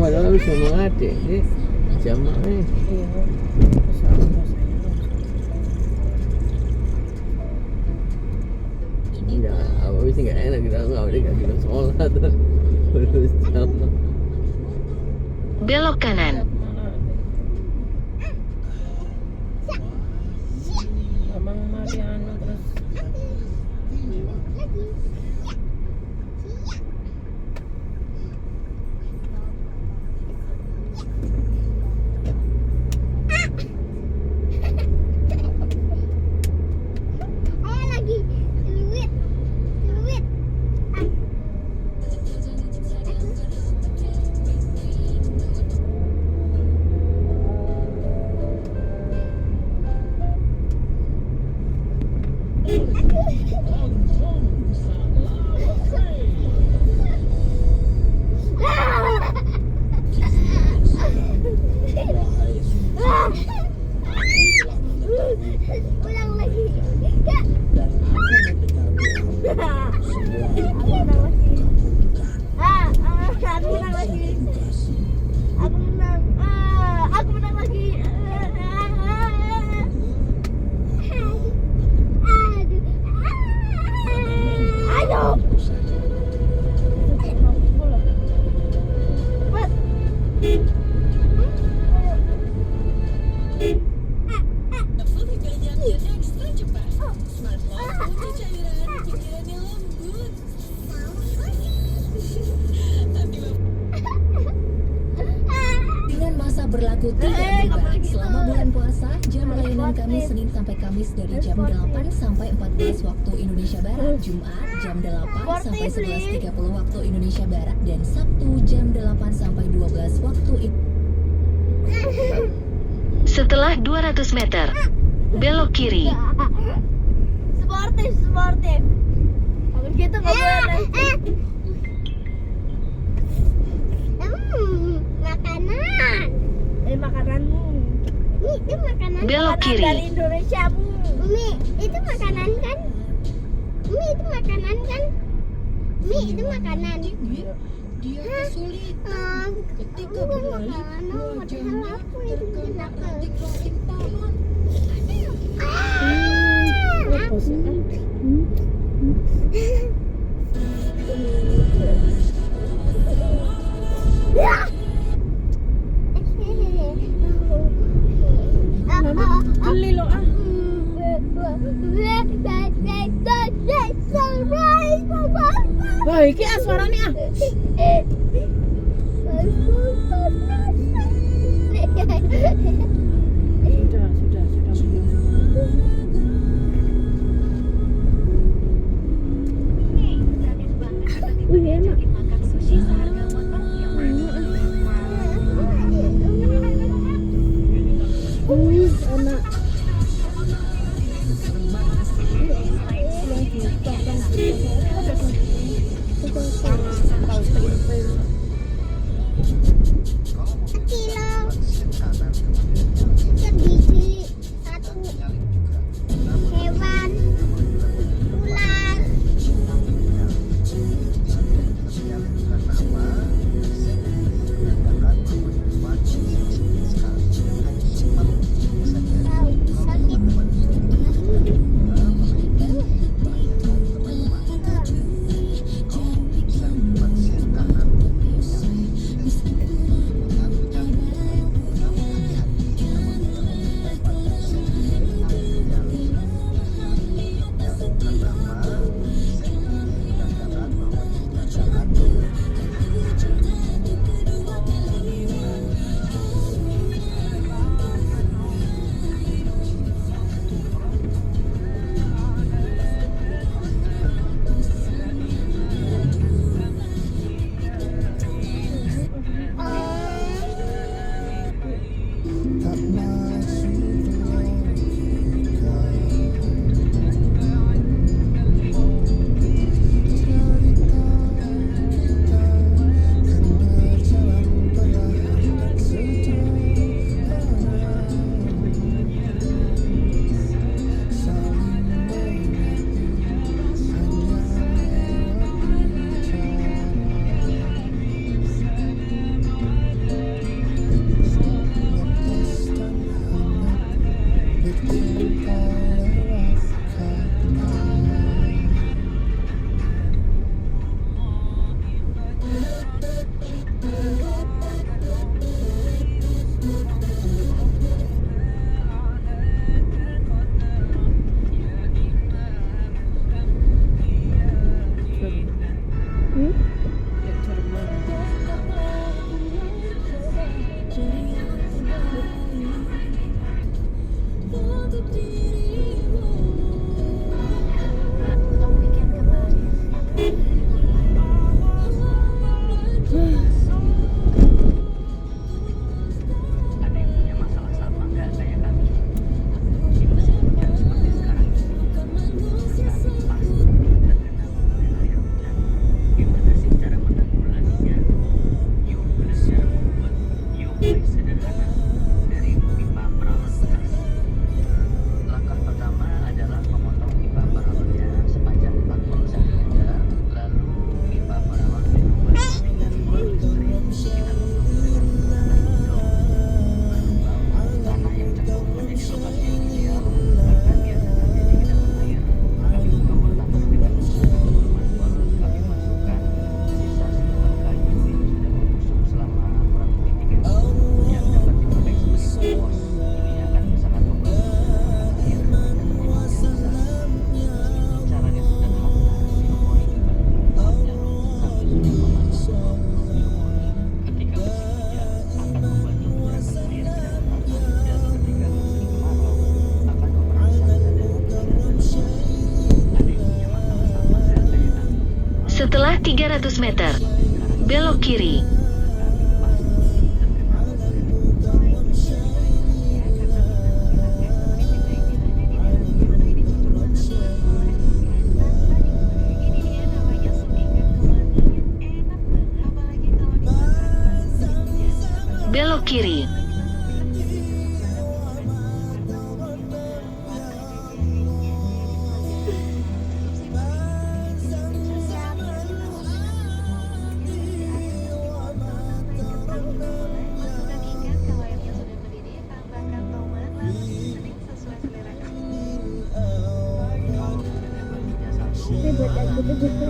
padahal bisa mengadik deh jamaknya. Iya. Masyaallah saya. Enggak, apa sih nggak enak kita nggak kita sholat terus jamak. Belok kanan. Abang Mariano terus ulang lagi. Aku menang lagi. Aku menang. Aku menang lagi. Aduh. Dengan masa berlaku tidak berubah selama bulan puasa, jam layanan kami Senin sampai Kamis dari jam 8 sampai 14 waktu Indonesia Barat, Jumat jam 8 sampai 11.30 waktu Indonesia Barat, dan Sabtu jam 8 sampai 12 waktu Setelah 200 meter, belok kiri. Sportif. Habis gitu nggak boleh. Makanan. Makananmu. Ini itu makanan. Belok Makanan kiri. dari Indonesia, Bu. Umi, itu makanan kan? Umi, itu makanan kan? Umi, itu makanan. Dia kesulitan ketika berlari, wajahnya terkena ranting rintangan. beli lo ah. Wah, iki suarane ah. Sudah. 300 meter. Belok kiri. Belok kiri. Ini buat yang gitu-gitu.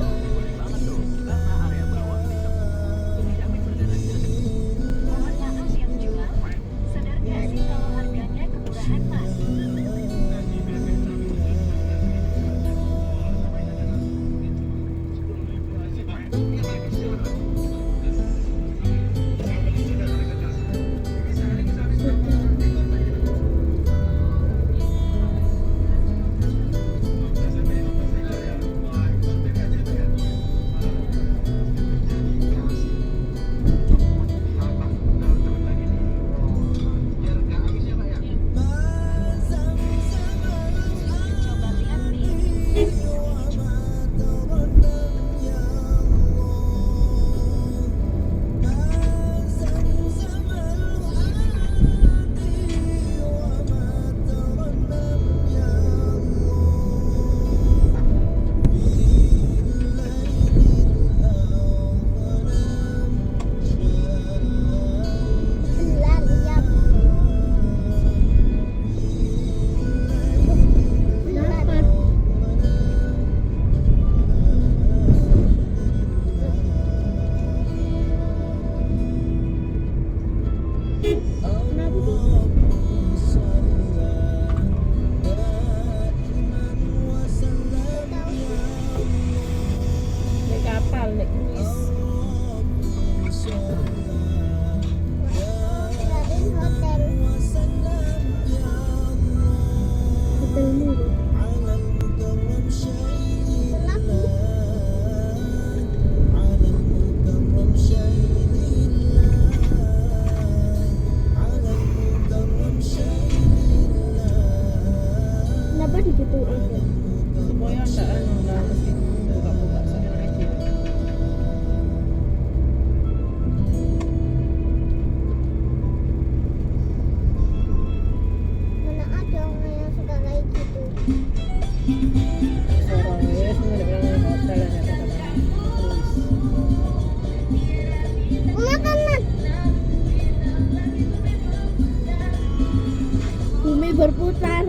Naik kapal, naik kruis. Kirain hotel. Hotel mulu. Kenapa? Kenapa di situ aja? Supaya nggak mesti buka-buka sana aja. Mana ada orang yang suka kayak gitu? Seorang ya, semua ada bilang hotel ada kata kruis. Makanan. Bumi berputar.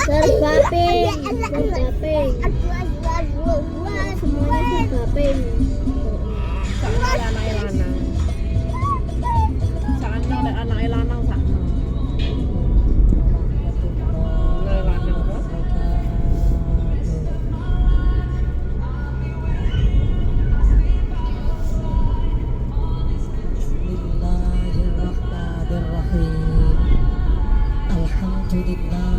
Terbaping. Semuanya terbaping. Sana ada anak lanang. Sana ada anak lanang sana. Anak lanang apa? Bismillahirrahmanirrahim. Alhamdulillah.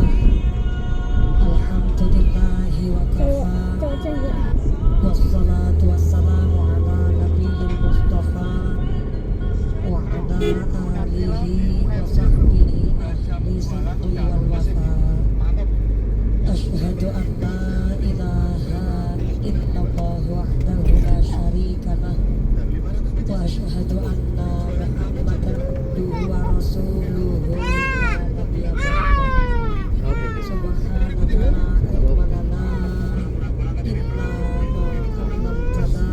Alhamdulillahi wa kafa. Wassalatu wassalamu ala nabiyil mustafa wa ala alihi wa sahbihi ahli sidqi wal wafa. Asyhadu an la ilaha illallah wahdahu la syarika lah wa asyhadu anna Muhammadan abduhu wa rasuluhu la nabiyya ba'dahu. Subhanaka la ilma lana illa ma 'allamtana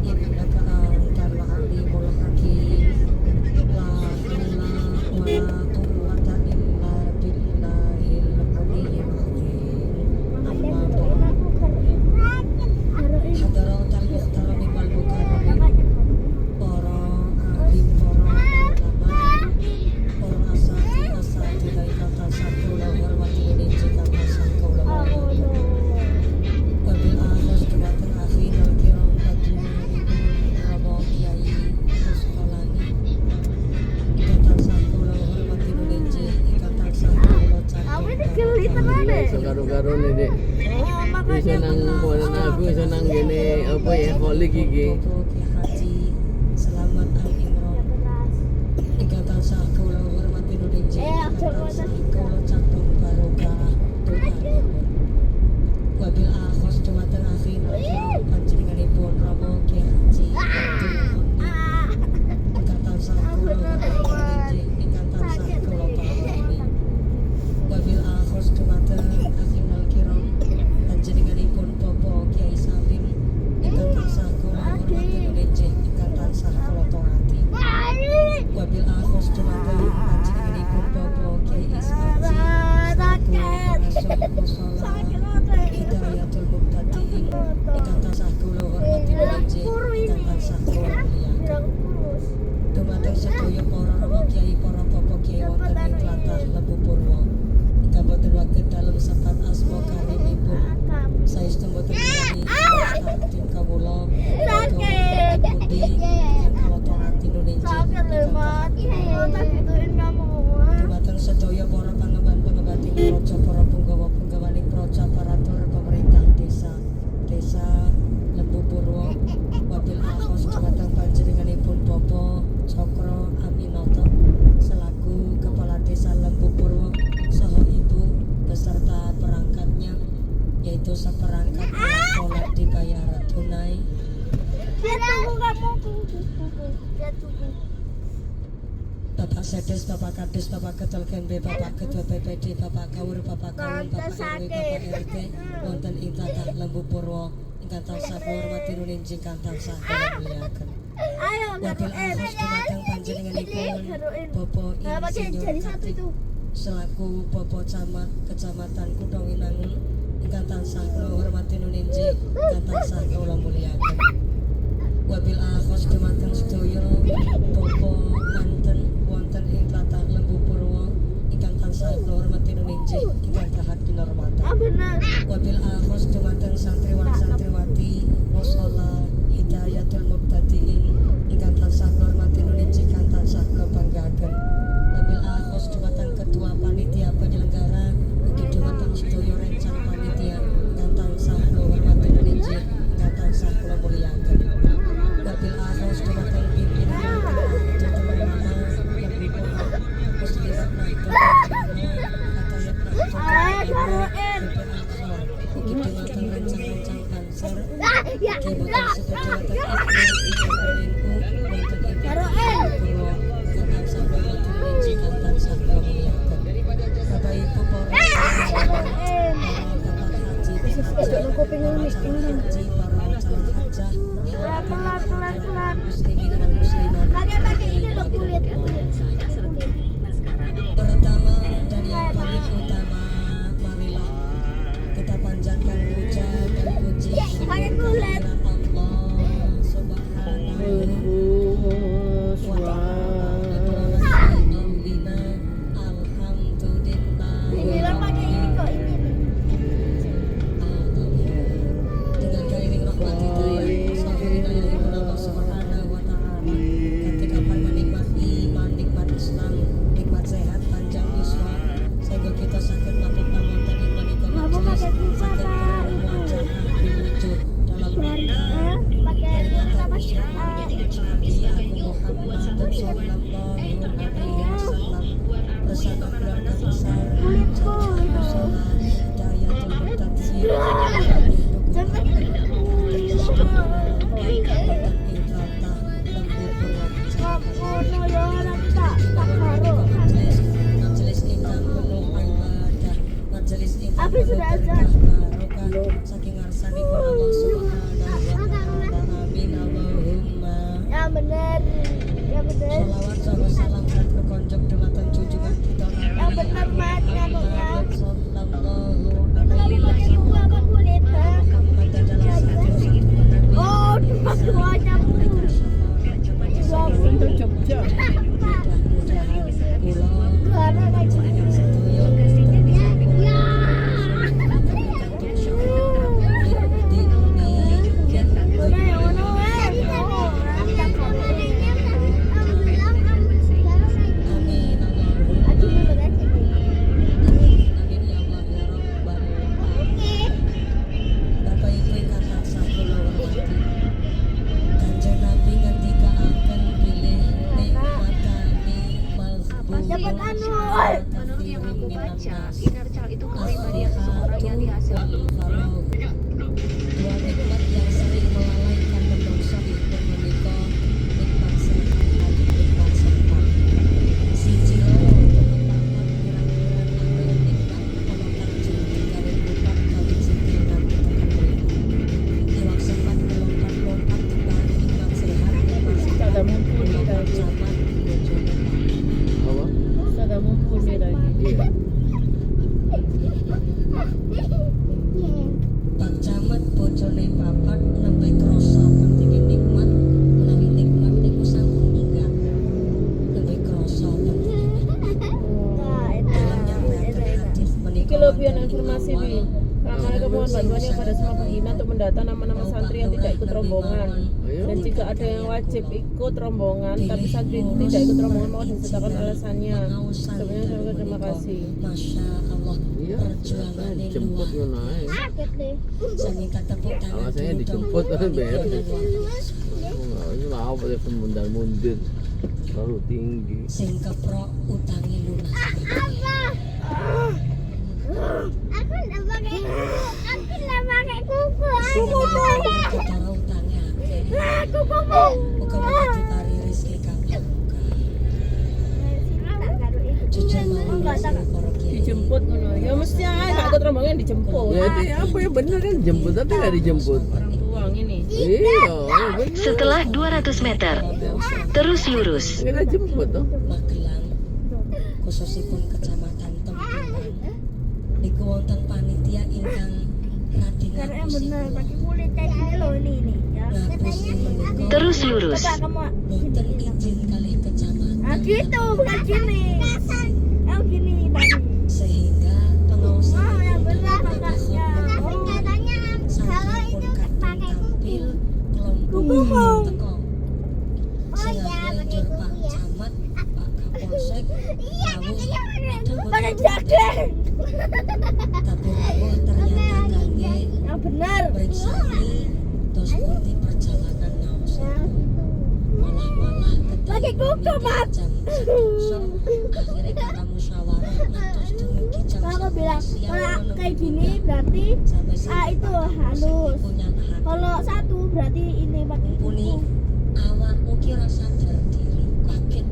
innaka antal alimul hakim. La haula wa la quwwata illa billahil aliyyil azim. Amma ba'du. Hadaratul muhtarami wal mukarramin. Para alim, para ulama, para Oh ya, holik iki. Popo Ki Haji Selamat Al Imron ingkang tansah kula hormati nulinji tansah kula cangkem barokah doa wabil akhos dumateng akhir panjenenganipun Rama Ki Haji ingkang tansah kula hormati nulinji ingkang tansah kula pahami wabil akhos dumateng akhirul kiram panjenenganipun Bapak Kiai Salim ingkang tansah kula hormati nulinji ingkang tansah kula taati wabil akhos dumateng panjenenganipun Bapak Kiai Ismaji Hidayatul Muqtadiin ingkang tansah kula hormati nulinji ingkang tansah kula muliaken dumateng sedaya para rama kiai para bapak kiai wonten ing tlatah Lembu Purwo ingkang boten waget dalem sepat asma karimipun saestu boten mirani tim kawula pundi ingkang kula taati nulinji dumateng sedaya para pangemban-pengembating praja para punggawa-punggawaning praja paratur pemerintah desa Lembu Purwo wabil akhos dumateng panjenenganipun Bapak Cokro Aminoto selaku Kepala Desa Lembu Purwo saha Ibu beserta perangkatnya yaitu seperangkat alat sholat dibayar tunai Bapak Sedes, Bapak Kades, Bapak Ketua KMB, Bapak Ketua PPD, Bapak Kawur, Bapak Kawun, Bapak RW, Bapak RT wonten ing tlatah Lembu Purwo ingkang tansah kula hormati nulinji ingkang tansah kula muliaken wabil akhos dumateng panjenenganipun Bapak Insinyur Katik selaku Bapak Camat Kecamatan Kutawinangun ingkang tansah kula hormati nulinji ingkang tansah kula muliaken wabil akhos dumateng sedaya Bapak manten wonten ing tlatah Lembu Purwo ingkang tansah kula hormati nulinji ingkang dahat kinurmatan wabil akhos dumateng santriwan santriwati mushola Hidayatul Muqtadiin ingkang tansah kula hormati nulinji ingkang tansah kula banggaken wabil akhos dumateng ketua panitia penyelenggara ugi dumateng sedaya rencana panitia ingkang tansah kula hormati nulinji ingkang tansah kula muliaken wabil akhos dumateng pimpinan teman-teman Lembu Purwo muslimat ugi dumateng rencang-rencang banser ugi boten sedaya wonten ibu wonten ing Purwo ingkang tansah kula hormati nulinji ingkang tansah kula muliaken Bapak Ibu para Bapak Haji para calon hajah muslimin dan muslimat pertama dan yang paling utama marilah kita panjatkan puja dan puji kehadirat Allah Subhanahu wa ta'ala dengan kairing rahmat hidayah sahur hidayah ibu Allah Subhanahu wa ta'ala ketika menikmat iman, nikmat Islam, nikmat sehat, panjang yuswa sehingga kita sakit mabuk namun dan iman ikan majelis sakit berwajah diwujud dalam rangka peringatan usia Nabi Agung Muhammad sallallahu alaihi wasallam bersama keluarga besar Jamaah Mushola Hidayatul Muqtadiin majelis ingkang penuh ibadah majelis ingkang penuh berkah barokah saking ngarsanipun Allah Subhanahu wa ta'ala amin Allahumma Ya bener. sholawat salam salam dan berkonjok dumateng junjungan kita Nabi Yang bener, Mat. camat bojone Apa? Sudah mumpuni lagi. Iya. Pak Camat bojone papat nembe krasa pentinge nikmat menawi nikmat niku sampun minggat nembe krasa pentinge dalam nyampaikan hadis menika Iki lho pian informasi Bi. Mereka mohon bantuan yang pada semua penghina untuk mendata nama-nama santri yang tidak ikut rombongan. Dan jika ada yang wajib ikut rombongan, tapi santri tidak ikut rombongan mohon disertakan alasannya. Sebenarnya terima kasih. Masya Allah Iya. perjuangan yang Jemput luar ngono ae. Sakit deh. saya minta tepuk tangan Alasannya dulu dijemput dong. kan bayar. Luar biasa. Ini mau pada mundur terlalu tinggi. Sing keprok utangi lunas Aku nggak pakai kuku. sing ketara utangi akeh muga-muga ditari rezeki kabeh jujur mawon para kiai Dijemput ngono. Ya mesti ae gak ikut rombongan dijemput. Ya itu ya apa ya bener kan jemput tapi nggak dijemput. Orang tua ini. Iya, bener. Setelah 200 meter, terus lurus. Kita jemput tuh. Magelang khususipun kecamatan Tempuran niku wonten panitia ingkang radi ngapusi kulit kayak gini loh ini ya. ngapusi menika Terus lurus. boten izin kali kecamatan Gitu bukan gini. Oh gini tadi. sehingga pengawasan yang itu benar dalam makanya. protokol Katanya kalau sampun itu kadung pakai tampil kelompok kuku. teko Oh sing iya, akhirnya pakai jur kuku Pak ya. Camat Pak Kapolsek Iya rawuh katanya padahal pakai boten jaket. tapi rawuh ternyata kangge Yang benar. periksani terus bukti perjalanan ngaos malah Pakai kuku, Mat. jam 11 akhirnya karena musyawarah ngantos dumugi jam Kalau aku 11 bilang siang kalau ngono kayak niku gini ya. berarti Sampai sini itu Pak Kapolsek halus. niku nyatakan Kalau satu berarti ini pakai mumpuni kuku. awakmu ki ora sadar diri kaget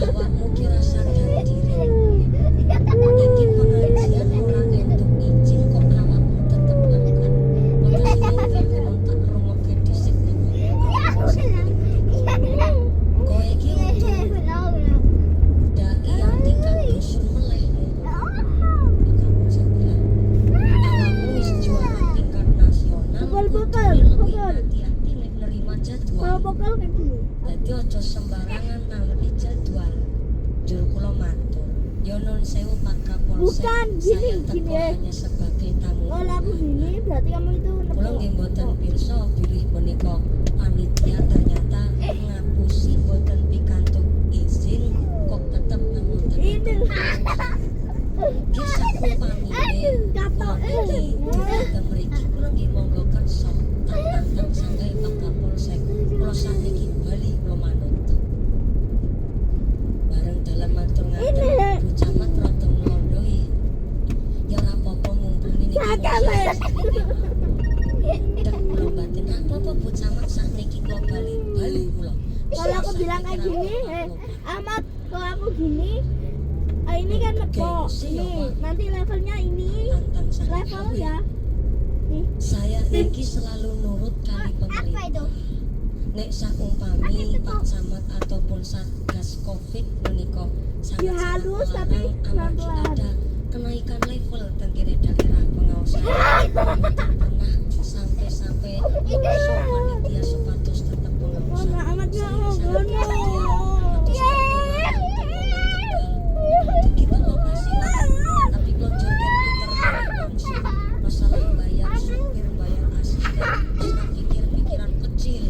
awakmu ki ora sadar diri iki pengajian ora entuk izin kok awakmu tetep ngangkat padahal iki memang tak rungokke dhisik kowe iki untuk dai yang tingkat dusun meleh kamu bilang awakmu wis juara tingkat nasional Pukul, kudu pukul, lebih pukul. hati-hati nek nerima Kalau jadwal pokok kayak gini. dadi aja sembarangan nampi jadwal jur kula matur ya nun sewu Pak Kapolsek Bukan, saya gini, teko gini. hanya sebagai tamu Kalau aku gini berarti kamu itu kula nggih mboten pirsa bilih menika panitia ternyata ngapusi mboten pikantuk izin kok tetep namunten ini. kisah upamine Katok. iki dateng mriki kula nggih monggo kersa tantang sangai Pak Kapolsek kula sakniki bali kula manut bareng dalam matur ngaten Bu Camat rada nglondoi ya ora apa-apa mumpuni niki dak kula batin apa-apa Bu Camat sakniki kula bali kula Kalau aku bilang kayak gini, Ahmad, kalau aku gini, ini kan lepok. Ini nanti levelnya ini tantang sangai level ya. Nih. saya iki selalu nurut kali pemerintah nek saumpami Pak Camat ataupun Satgas Covid menika sangat halus, tapi amargi pelan-pelan. ada kenaikan level tengkiri daerah pengawasan pernah sampai iso panitia sepatus tetap pengawasan Mana amatnya sangat kita lokasi tapi konjurkan putar langsung masalah bayar supir bayar asli dan pikir-pikiran kecil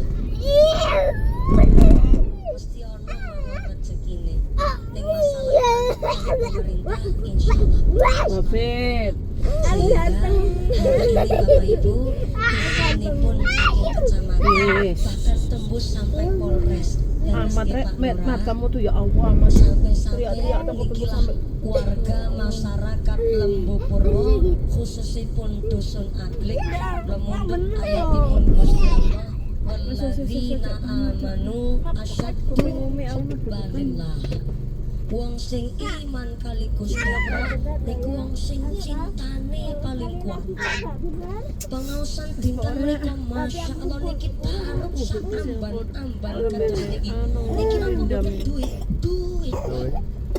mesti ono mawon rezekine ning masalah pemerintah insyaallah Mafid. sehingga hari ini Bapak Ibu ini pun saking kecamatan Yes. bahkan tembus sampai Polres dan Amat meski rek, Pak met, Lurah kamu tuh ya Allah mas. sampai-sampai Teriak-teriak tembus nikilah sampai. warga masyarakat Lembu Purwo khususipun dusun Aglik lemundut ayatipun Gusti Allah walladzina amanu asyaddu hubbalillah Wong sing iman kali Gusti Allah niku wong sing cintane paling kuat. Pengaosan dinten menika Masya Allah niki bareng sak amban-amban kados niki. Niki namung duit.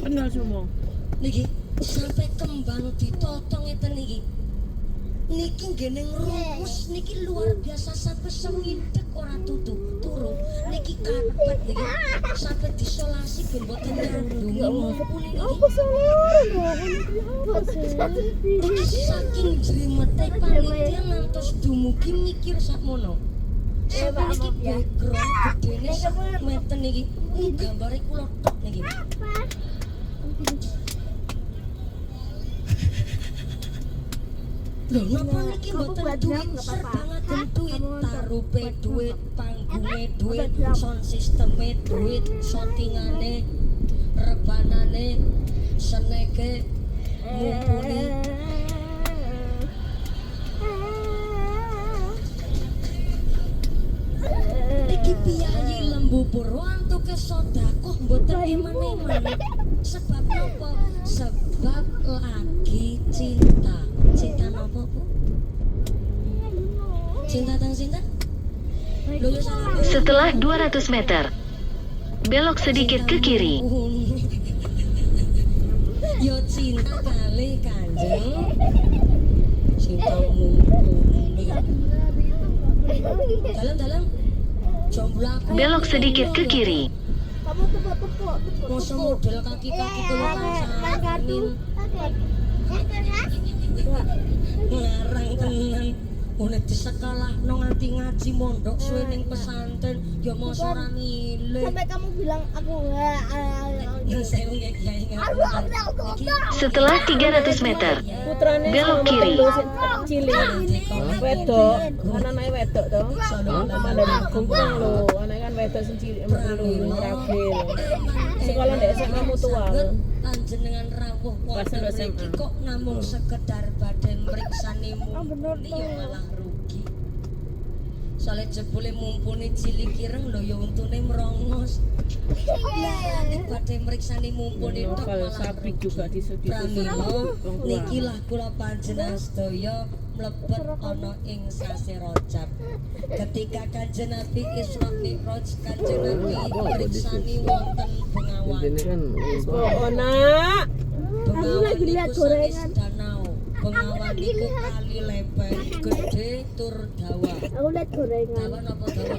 Kenal semua. Niki sampai kembang ditotong ngeten niki. Niki nggih rumus niki luar biasa sampai sewidek ora turu. Niki karpet niki sampai disolasi ben boten nyandungi mumpuni niki. Saking jrimete panitia ngantos dumugi mikir sakmono. Sampai niki background gedene sak meten niki. Gambare kula tok niki. Lho napa niki mboten duit serbangaken duit, tarupe duit, panggunge duit, sound sisteme duit, shootingane, rebanane, seneke, mumpuni. Iki piyayi lembu purwanto ke sedekah mboten eman-eman. Sebab napa? Sebab lagi cinta. Cinta nopo, Bu? Cinta tang cinta? Setelah 200 meter, belok sedikit ke kiri. Yo cinta kali Kanjeng. Cinta mumpuni. Dalam. Jomblo aku. Belok sedikit ke kiri. Kamu tepuk-tepuk. Masa model kaki-kaki kula kancanin. Ngarang tenan. Nek di sekolah no nganti ngaji mondok suwe ning pesantren ya mosok ora milih. Sampai kamu bilang aku Saya nggak ingat. Setelah 300 meter, Putrane belok kiri. cilik. Wedok, anake wedok to. Nama dari kumpul lho, anake kan wedok sing cilik lho, ragil. Sekolah ndek SMA Mutual. Panjenengan rawuh wonten mriki kok namung sekedar badhe mriksani mumpuni ya malah rugi. Soale jebule mumpuni cilik ireng lho ya untune merongos. Lah badhe mriksani mumpuni tok Kalau malah sapi juga pramila niki lah kula panjenengan sedaya mlebet ana ing sasi Rajab. Ketika Kanjeng Nabi Isra Mi'raj, Kanjeng Nabi mriksani wonten Bengawan. Ini kan Oh, nak. Bengawan niku sanes danau. Bengawan niku kali lebar, gede tur dawa. Aku lihat gorengan. Dawa napa dawa?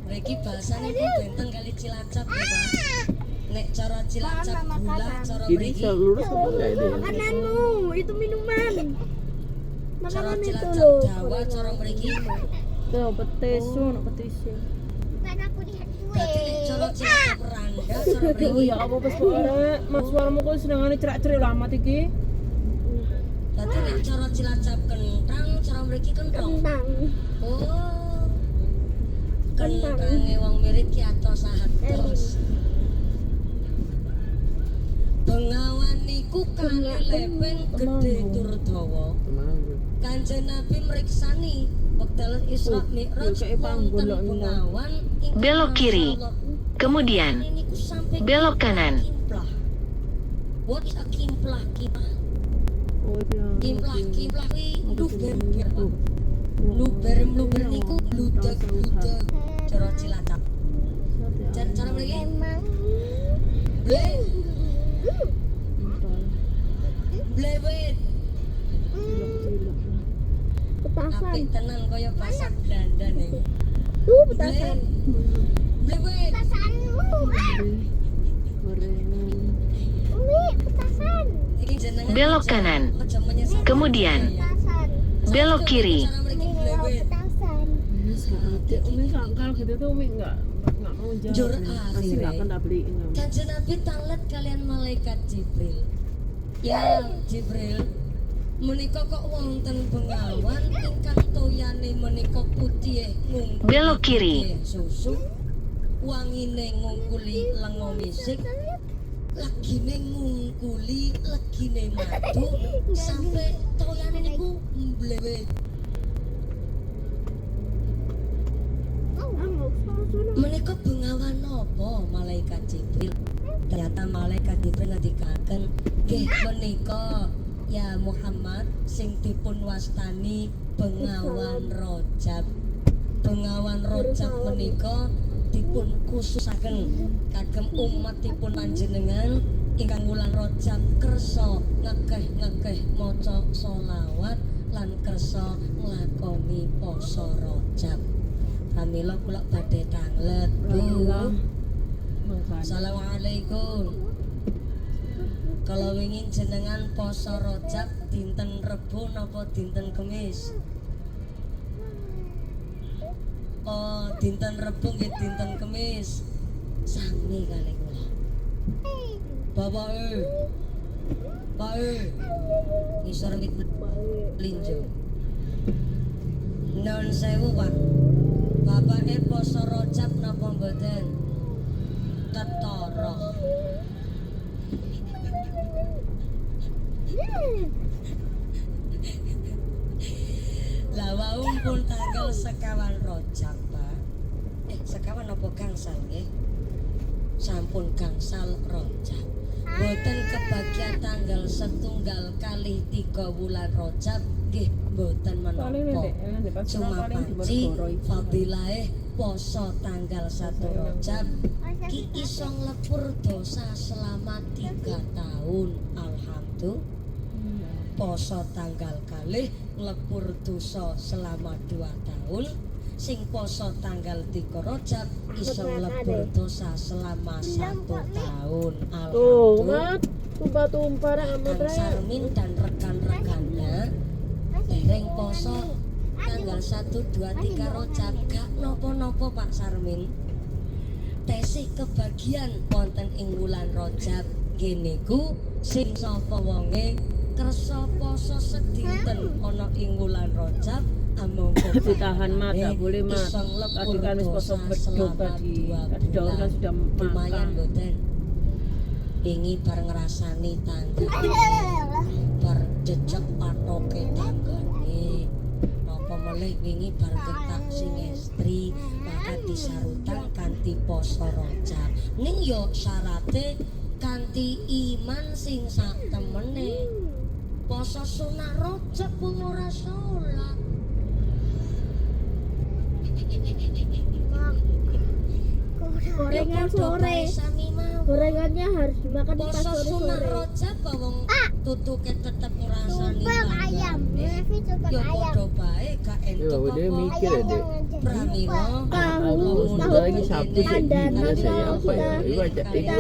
Mriki bahasane ku benteng kali Cilacap ya, Pak. Nek cara Cilacap gula, cara kiri mriki lurus apa enggak ini? Makananmu, itu minuman. cara Makanan itu Cilacap loh. Jawa, cara mriki. Tuh, petis, petis. Bukan aku lihat Berarti nek cara Cilacap Rangga, cara Oh mriki. ya apa pas ora, Mas suaramu kok senengane cerak-cerik lama iki. Berarti nek cara Cilacap kentang, cara mriki kentong. kentang. Oh. Kentange wong mirip ki atos sahatos. Bengawan niku kali lepen gede tur dawa. Kanjeng Nabi mriksani wekdal Isra Mi'raj wonten Bengawan ingkang Belok kiri. masyaallah. Kemudian, Niku sampai belok kanan. kimplah. What is a kimplah? Oh iya. Kimplah kuwi luber. Luber niku bludak cara Cilacap. Cara mriki Emang blewet. petasan. Apik tenan kaya bahasa Belanda niku. Tuh petasan. Blewet. Petasanmu. Gorengan. Umi, petasan. Iki jenengan Belok kanan. aja menyesal. Kemudian, Petasan. belok kiri. Cara mriki Umi mau blewet. petasan. Umi kalau gitu tuh Umi enggak mau jawab. Jur Pasti ari, enggak akan tak beliin. Kanjeng Nabi talet kalian malaikat Jibril. Ya Jibril, menika kok wonten Bengawan ingkang toyane menika putih ngungkuli Belok kiri. susu, wangine ngungkuli lenga misik, legine ngungkuli legine madu, sampai toyane niku mblewet. Mau Menika bengawan napa malaikat Jibril? Ternyata malaikat Jibril ngendikaken, nggih menika ya Muhammad sing dipun wastani bengawan Rajab. Bengawan Rajab menika dipun khususaken kagem umatipun panjenengan ingkang wulan Rajab kersa ngekeh-ngekeh maca sholawat lan kersa nglakoni poso Rajab. Pramila kula badhe tanglet Bu. Assalamualaikum. Kalau ingin jenengan poso Rajab dinten Rebo napa dinten Kemis? Oh, dinten Rebo nggih dinten Kemis. Sami kali kula. Bapak Pak ngisor wit linjo. Non sewu Pak. Bapake poso Rajab napa mboten? Ketara. Lah wau pun tanggal sekawan Rajab, Pak. Sekawan apa gangsal nggih? Sampun gangsal Rajab. Boten kebagian tanggal setunggal kali 3 bulan Rajab nggih boten menapa. Cuma panci fadilahe poso tanggal 1 Rajab ki iso nglepur dosa selama 3 tahun. Alhamdulillah. Poso tanggal kalih nglepur dosa selama 2 tahun. Sing poso tanggal 3 Rajab iso nglepur dosa selama 1 tahun. Alhamdulillah. Tumpah-tumpah Kang Sarmin dan rekan-rekannya dereng poso tanggal 1, 2, 3 Rajab gak nopo-nopo Pak Sarmin. Tesih kebagian wonten ing wulan Rajab ngene ku sing sapa wonge kersa poso sedinten ana ing wulan Rajab amangka ditahan mat, tak boleh mat. Tadi kan wis poso bedog tadi. Tadi daun kan sudah lumayan makan. mboten. Wingi bar ngrasani tangga. Bar jejak patoke tanggane. Napa melih wingi bar ketak sing estri maka disarutan kanthi poso Rajab. Ning yo syarate kanthi iman sing sak temene. Poso sunah Rajab wong ora salat. Gorengan sore. Gorengannya harus dimakan pas Poso sunah sore-sore. Rajab wong tutuke tetep ngrasani Tumpeng ayam. Revie tumpeng yo ayam. padha bae gak Ya, entuk dia apa. mikir ya, Dek. Pramila Tahu, Sebentar lagi Sabtu saya dinas saya apa ya? Itu baca, itu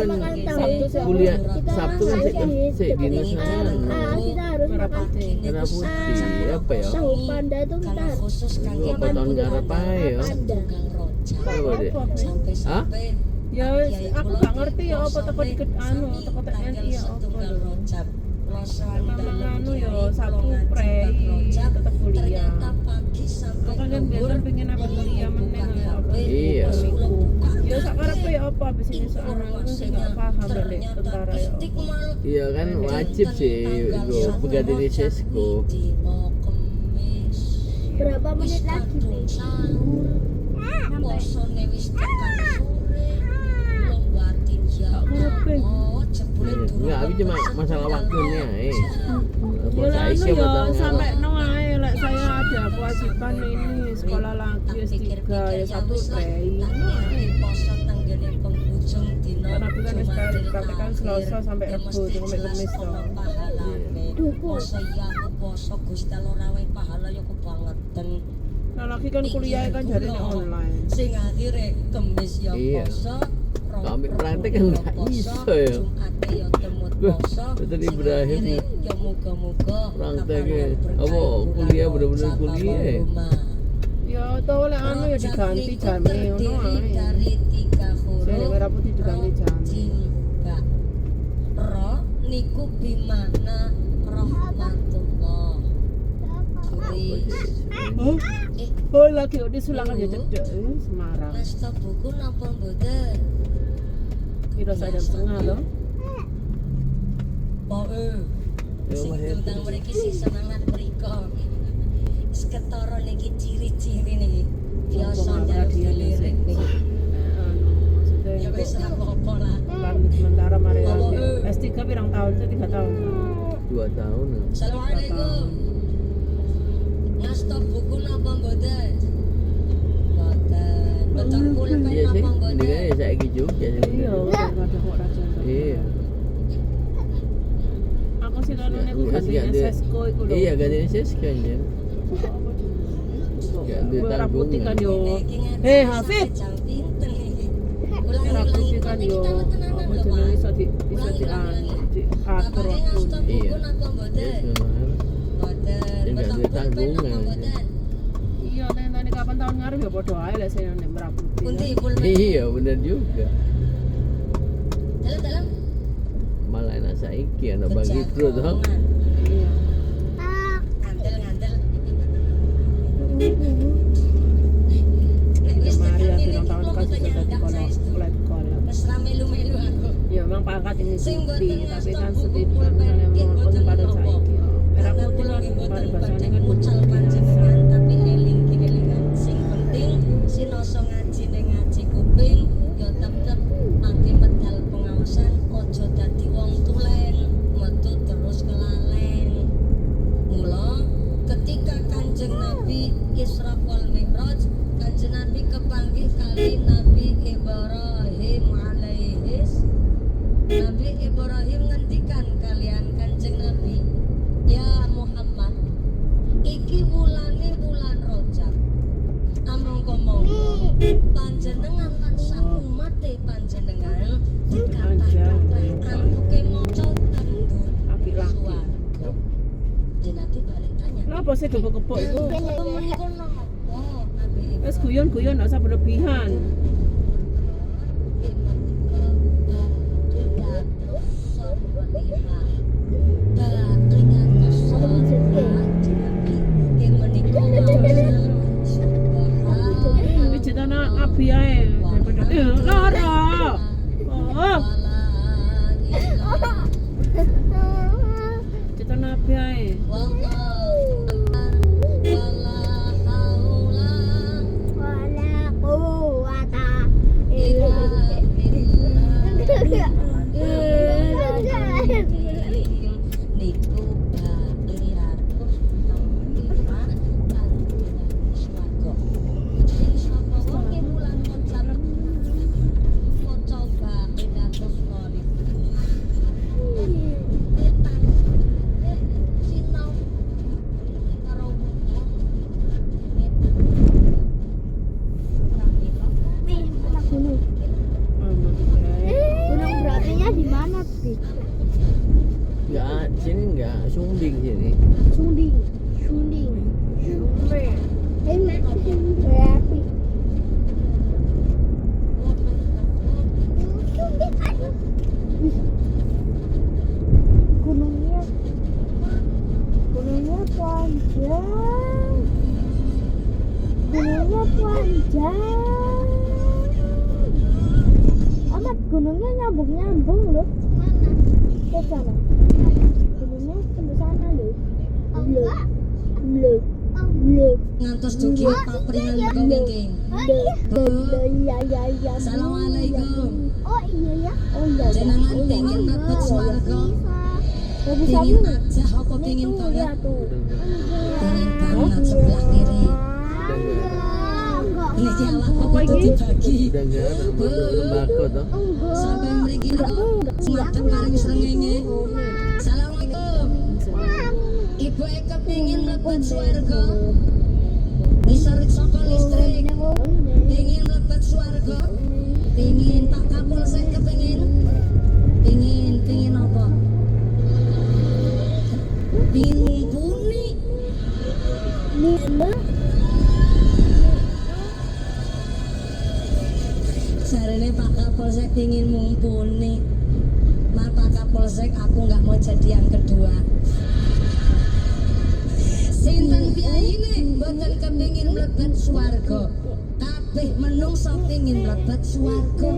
kan kuliah Sabtu kan saya dinas sana. Kita harus makan Merah putih apa ya? tahu panda itu kita karena harus khusus Itu kangge apa tahun ngarep aja ya? tunggal Rajab. Apa deh? Sampai-sampai Ya aku gak ngerti ya apa teko di anu teko TNI ya apa tunggal lho. Rajab. Losoan Memang dalem anu ya, kiri, Sabtu golongan prei, Rajab. tetep kuliah. Ternyata pagi sampai Aku kan biasa pengen apa kuliah meneh ya apa. Iya. Ya sak karepe ya apa abis ini seorang aku sih gak paham balik tentara ya. Iya kan wajib sih itu pegawai di Sesko. berapa menit lagi nih? Posone wis tekan sore. Belum batin ya. Oh, jebule Enggak, tapi cuma masalah waktunya, Ya lalu ya sampai no ae lek saya ada kewajiban ini sekolah lagi S3 ya satu prei. poso tenggene penghujung dina. Karena aku kan sekarang dipraktekan Selasa sampai Rebo, sampai Kamis toh. Poso ya poso Gusti Allah rawe pahala ya kebangetan. Nah lagi kan kuliah kan jarine online. Sing akhire Kemis ya Iya. poso. Kami praktek kan nggak bisa ya. Jumate ya temut Wah, poso. betul Sing Ibrahim. akhire ya muga-muga Prakteknya. kapan Apa, kuliah bener-bener kuliah ya? Ya tau lek anu ya diganti jame ngono ae. dari 3 huruf. Sing merah putih diganti jame. Cinta. Ro niku bimakna rahmatullah. Kiri. Oh lagi di Sulangan ya cedek Semarang. Mas tok buku napa mboten? Kira saya jam setengah loh. Poe. Ya, Sing Mas, ya. tentang mriki sih semangat mriko. Wis ketara niki ciri-ciri niki. biasa perhatian dilirik nih. maksudnya Ya wis ora apa-apa lah. sementara Maria Apa, S3 pirang tahun itu 3 tahun 2 tahun. Assalamualaikum. Ngastok buku napa mboten? Mboten. Betul pulpen Iya sih, napa mendingan mboten? ya saiki juga sih. iya daripada kok raja Iya. aku sih kalau nek Iya, ganti iya, dia- SSK iku lho Iya, gantinya sih sekian. Gak duit merah putih kan tanggungan. yo Hafid Jam pinten iki. merah putih kan yo apa jenenge iso di atur waktu Iya. Napa Ya, mboten? sebenarnya. Mboten. Dia nggak Betul duit pulpen tanggungan. napa mboten? iya tentang kapan tahun ngarep ya padha ae lah sing nek merah putih Pundi pulpen? Iya, bener juga. Dalam. Malah enak saiki ana bagi bro toh. iya Ngandel. Maria pirang tahun kan sudah tadi kalau flight call Wis ra melu-melu aku. ya memang pangkat ini Sing tinggi boten tapi kan ngastok buku setidaknya pulpen, misalnya nggih mau boten pada menapa. saiki merah Karena putih kula kan nggih boten pada badhe bahasanya kan mucal panjenengan tapi eling kinelingan. Sing penting sinoso ngaji ning ngaji kuping ya tetep mangke medal pengawasan aja dadi wong tulen metu terus kelalen. Mula ketika Kanjeng Nabi Isra wal Mi'raj, Kanjeng Nabi kepanggih kali Nabi Ibrahim alaihis. Nabi Ibrahim ngendikan kalian Kanjeng Nabi, ya Muhammad, iki wulane wulan Rajab. Amongko-mongko panjenengan lan sak umate panjenengan dikatakan antuke maca tandur apik lagi swarga. Jenati balik tanya. lah apa sih kepok itu Menika napa Nabi wis guyon-guyon gak usah berlebihan tapi cetana abi ae daripada Lara oh cetana abi ae Wala quwata illa gunung. Gunung berapinya di mana, Pi? Enggak, sini enggak sumbing sini. Sunding. Sunding. Sunding. Berapi. Sunding aja. Gunungnya panjang. Gunungnya panjang. Amat gunungnya nyambung loh. Mana? Ke sana. Gunungnya sampai sana loh. Blok. Blok. Blok. ngantos dugi papringan kok wingking. Iya. Assalamualaikum. Oh iya ya. Oh iya. Jenengan pengen mlebet swarga, Gak bisa pengen bu. aja apa pengen Itu banget? ya tuh. Pengen banget sebelah kiri. Ini awak kok itu dibagi. Udah enggak ada bentuk tembakau toh. Sampai mriki kok semadep paring srengenge. Assalamualaikum. Ibu kepengin mlebet swarga. Disarik saka listrik. Pengen mlebet swarga. Pengen Pak Kapolsek kepengin. Pengen apa? Pengen mumpuni. Jarene Pak Kapolsek pengen mumpuni. Pak Kapolsek aku nggak mau jadi yang kedua. Sinten piyayine mboten kepengin mlebet swarga. Kabeh menungso pengin mlebet swarga.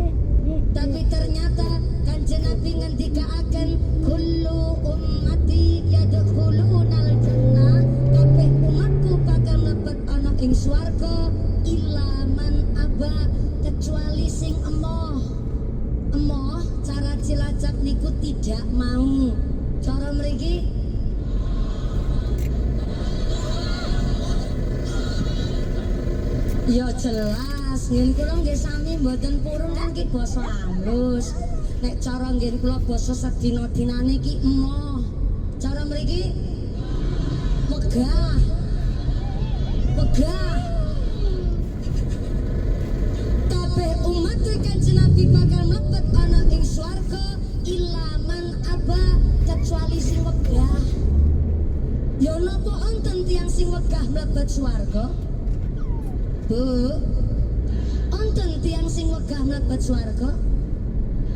Tapi ternyata Kanjeng Nabi ngendikaaken kullu ummati yadkhulunal jannah. Kabeh umatku bakal mlebet ana ing swarga illa ngucap niku tidak mau. Cara mriki ya jelas, ngen kula nggih sami mboten purun kan ki basa halus. Nek cara ngen kula basa sedina-dinane ki emoh. Cara mriki megah. Megah. Kabeh umat Kanjeng Nabi bakal mlebet ana ing swarga ilaman aba kecuali sing wegah. Ya napa wonten tiyang sing wegah mlebet swarga? Bu, wonten tiyang sing wegah mlebet swarga?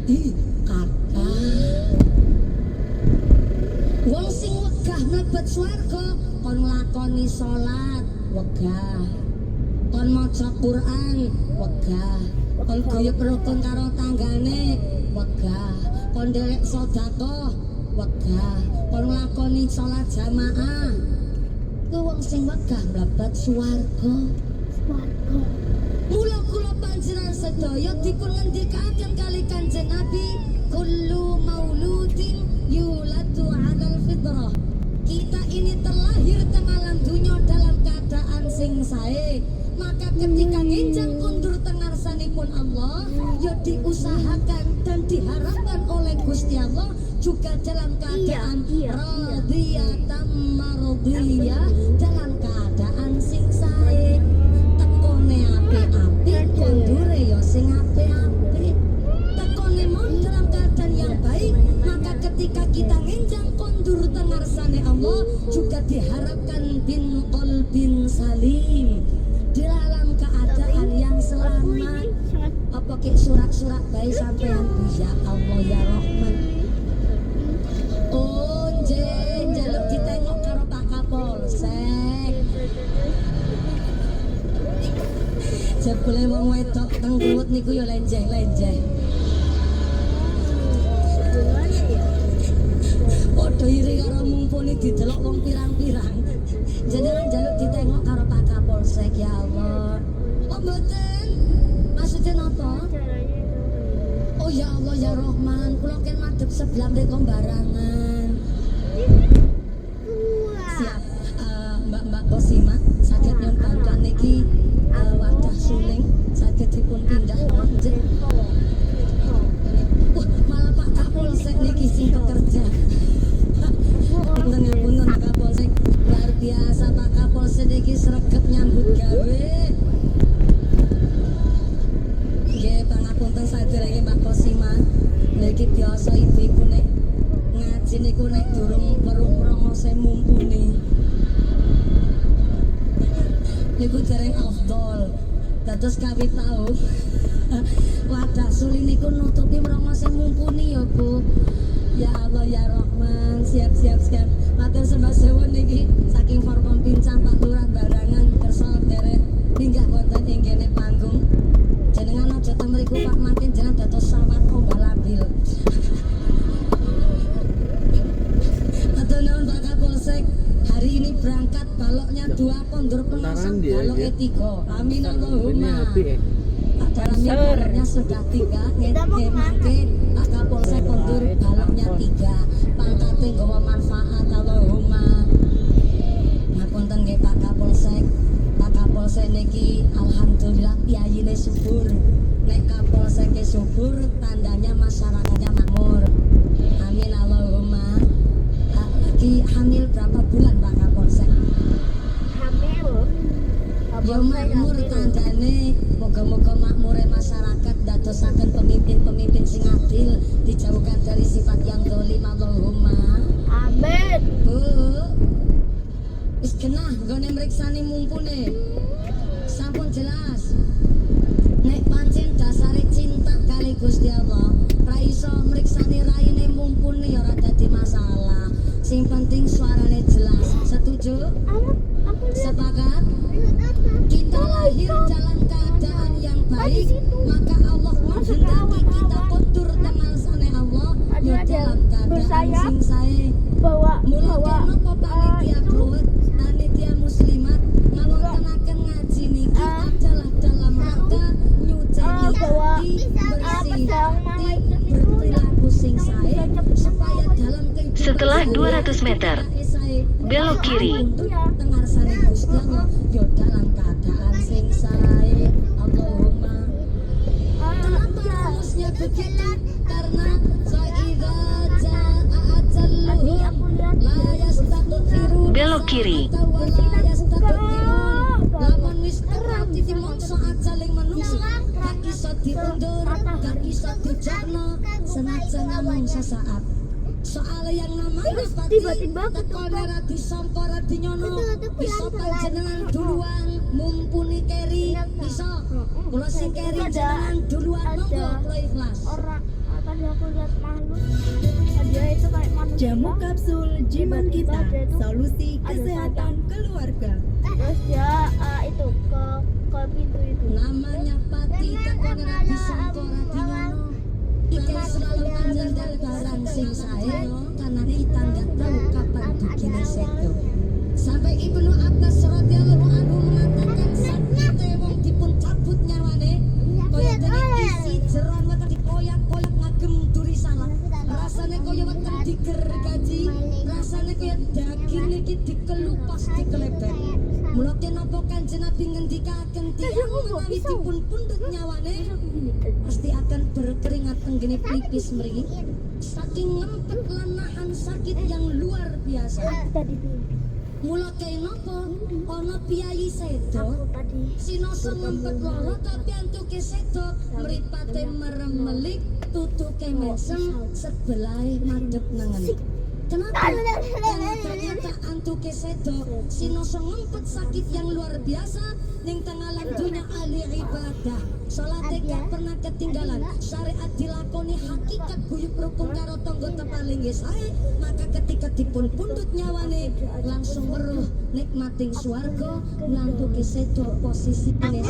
Ih, kathah. Wong sing wegah mlebet swarga kon nglakoni salat, wegah. Kon maca Quran, wegah. Kon guyub rukun karo tanggane, wegah. Kon nderek sedekah, wegah. Kon nglakoni salat jamaah. Ku wong sing wegah mlebet swarga. Mula kula panjenengan sedaya dipun ngendikaken kali Kanjeng Nabi, kullu mauludin yuladu 'alal fitrah. Kita ini terlahir teng alam dunya dalam keadaan sing sae. Maka ketika nginjak kundur teng ngarsanipun Allah, ya diusahakan dan diharapkan oleh Gusti Allah juga dalam keadaan radiyatan mardiyah, dalam keadaan sing sae. Tekone apik-apik, kondure ya sing apik-apik. Tekone mon dalam keadaan yang baik, maka ketika kita nginjak kundur teng ngarsane Allah juga diharapkan bin qalbin salim, dalam keadaan yang selamat. Apa kek surat-surat baik sampean ya Allah ya Rahman. Oh njaluk ditengok karo Pak Kapolsek. Jebule wong wedok teng kuwut niku ya lenjeh-lenjeh. Padha iri karo mumpuni didelok wong pirang-pirang. Jenengan njaluk ditengok karo Pak Kapolsek ya Allah. Oh mboten. Maksudnya napa? Oh ya Allah ya Rahman, kula ken madhep sebelah mriko barangan. Siap. Mbak Kosima saged nyuwun bantuan niki wadah suling saged dipun pindah nggih. Malah Pak Kapolsek niki sing bekerja. Punten Pak Kapolsek, luar biasa Pak Kapolsek niki sregep nyambut gawe. Nggih, pangapunten saderenge Mbak Kosima. Niki biasa ibu-ibu nek ngaji niku nek durung weruh prangose mumpuni. Niku dereng afdol. Dados kawit tau. Wadah suli niku nutupi prangose mumpuni ya, Bu. Ya Allah ya Rahman, siap. Matur sembah sewu niki saking Forkom Pincang Pak Lurah Barangan kersa derek minggah wonten ing kene panggung. Jenengan aja teng mriku Pak, makin jenengan dados sawat ombak labil. Matur nuwun Pak Kapolsek. Hari ini berangkat baloknya 2, kondur pemasang baloknya 3. Amin Allahumma. Dalamnya baloknya sudah 3. Ngemake Pak Kapolsek kondur baloknya 3. Pangkate nggawa manfaat Allahumma. Ngapunten nggih Pak Kapolsek. Pak Kapolsek niki alhamdulillah piyayine subur. Nek Kapolseke subur tandanya masyarakatnya makmur. Amin Allahumma. Lagi hamil berapa bulan Pak Kapolsek? Ya makmur tandane moga-moga makmure masyarakat dadosaken pemimpin-pemimpin sing adil, dijauhkan dari sifat yang zalim Allahumma. Amin. Bu, wis genah nggone mriksani mumpune. Sampun jelas. Nek pancen dasare cinta kali Gusti Allah, ra iso mriksani raine mumpune ya ora dadi masalah. Sing penting suarane jelas. Setuju? Sepakat? Kita lahir dalam keadaan yang baik, maka Allah menghendaki kita kondur dengan sane Allah ya dalam keadaan sing sae. Mula kenapa panitia kluwet, panitia muslimat ngawontenaken ngaji niki adalah dalam rangka nyuceni hati, bersih hati, berperilaku sing sae supaya dalam kehidupan Setelah 200 meter, belok kiri. tengarsane Gusti Allah yo dalam keadaan sing sae. Allahumma kenapa harusnya begitu? Karena saida jaa ajalluhum la yastaghfiru Belok kiri. la yastaghfirun. Lamun wis terati di mongso ajaling manungsa gak iso diundur, gak iso dijarno senajan namung sesaat. Soal yang namanya tiba-tiba teko ora disampa ora dinyono iso panjenengan duluan mumpuni keri iso kula sing keri jenengan duluan monggo kula ikhlas. Orang tadi aku lihat makhluk dia itu kayak manusia. Jamu kapsul Jiman Kita, solusi kesehatan keluarga. Terus dia itu ke pintu itu. Namanya pati teko ora disampa ora dinyono iki selalu panjang dari barang sing sae karena kita nggak tahu kapan begini seto. Sampai Ibnu Abbas radhiyallahu anhu mengatakan sakite wong dipun cabut nyawane kaya dene isi jeron weteng dikoyak-koyak ngagem duri salah. Rasane kaya weteng digergaji, rasane kaya daging iki dikelupas dikelebet. Mula kenapa Kanjeng Nabi ngendikaken tiyang menawi dipun pundhut nyawane pasti akan berkeringat tenggene pelipis mriki. Saking ngempet lan nahan sakit yang luar biasa. Mula kaya napa ana piyayi sedo sinoso ngempet loro tapi antuke sedo mripate meremelik tutuke mesem sebelahe madhep nengen. Kenapa? Karena ternyata antuke sedo sinoso ngempet sakit yang luar biasa ning tengah dunya ahli ibadah. Salate gak pernah ketinggalan, syariat dilakoni hakikat guyub rukun karo tangga tepaling sae, maka ketika dipun pundhut nyawane langsung weruh nikmating swarga nglantuke sedo posisi seneng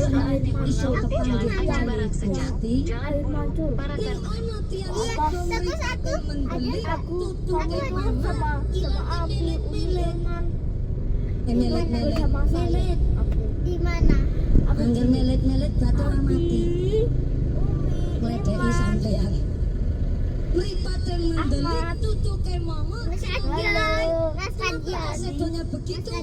iso kepanggih kali Gusti. Ning ana tiyang sedo mripate mendelik tutuke mama sama api melet di mana? angger melet berarti ora mati ngledeki sampean mripate mendelik tutuke mama sedonya begitu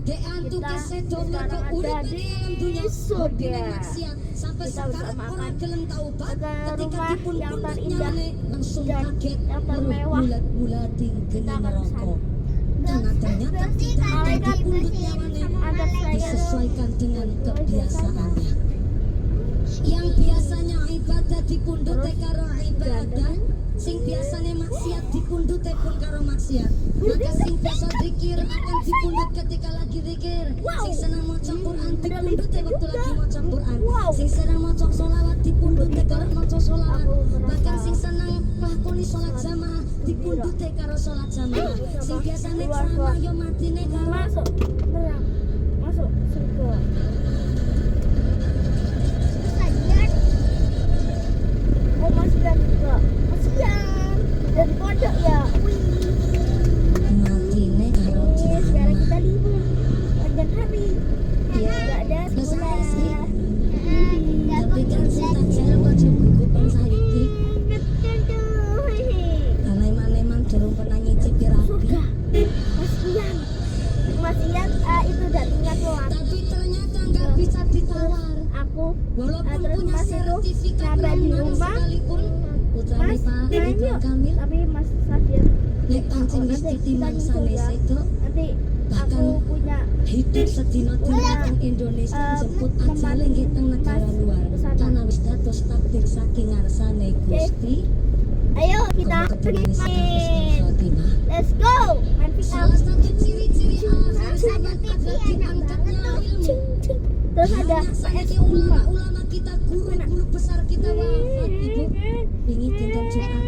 dek antuke sedo mergo urip di alam dunya hodine maksiat sampai sekarang ora gelem taubat ketika dipun pundhut nyawane langsung kaget bulat-bulat geni neraka. Karena ternyata kita akan dipundhut nyawane disesuaikan dengan kebiasaannya. Yang biasanya ibadah dipundhut karo ibadah, sing biasanya maksiat dipundhut pun karo maksiat. Maka sing biasa zikir akan dipundhut ketika lagi zikir. Sing seneng maca Quran dipundhut waktu lagi maca Quran. Sing seneng maca sholawat dipundhut karo maca sholawat. Bahkan sing seneng lakoni sholat jamaah dipundhut karo sholat jamaah. Sing biasane ceramah yo matine karo Masuk surga. Oh masian juga. Masian dari pondok ya. matine karo Sekarang ceramah. kita libur panjang hari. Ya, Nggak ada selesai sih. sekolah. Tapi kan sing tak jare aja gugupan saiki. Aneman-aneman durung pernah nyicipi rapi. Masian itu dagingnya keluar. Tapi ternyata nggak bisa ditawar. Aku Walaupun terus punya Mas itu sertifikat sampai di Ramadan rumah. sekalipun, putra Mas, Pak main Ridwan yuk. Kamil, Tapi Mas Sadir nek pancen wis nanti ditimbang kita nyusul sanes ya. itu, Nanti Bahkan aku punya hidup sedina dina teng Indonesia jemput ajale nggih teng negara luar. Karena wis dados takdir saking ngarsane Gusti. ayo kita Kau pergi ketemu Ustaz main. Fatimah. Let's go. Main Salah pisau. satu ciri-ciri akhir zaman adalah diangkatnya ilmu. Terus ada Banyak saiki ulama-ulama kita, guru-guru besar kita wafat, Ibu. Ingin dinten Jumat.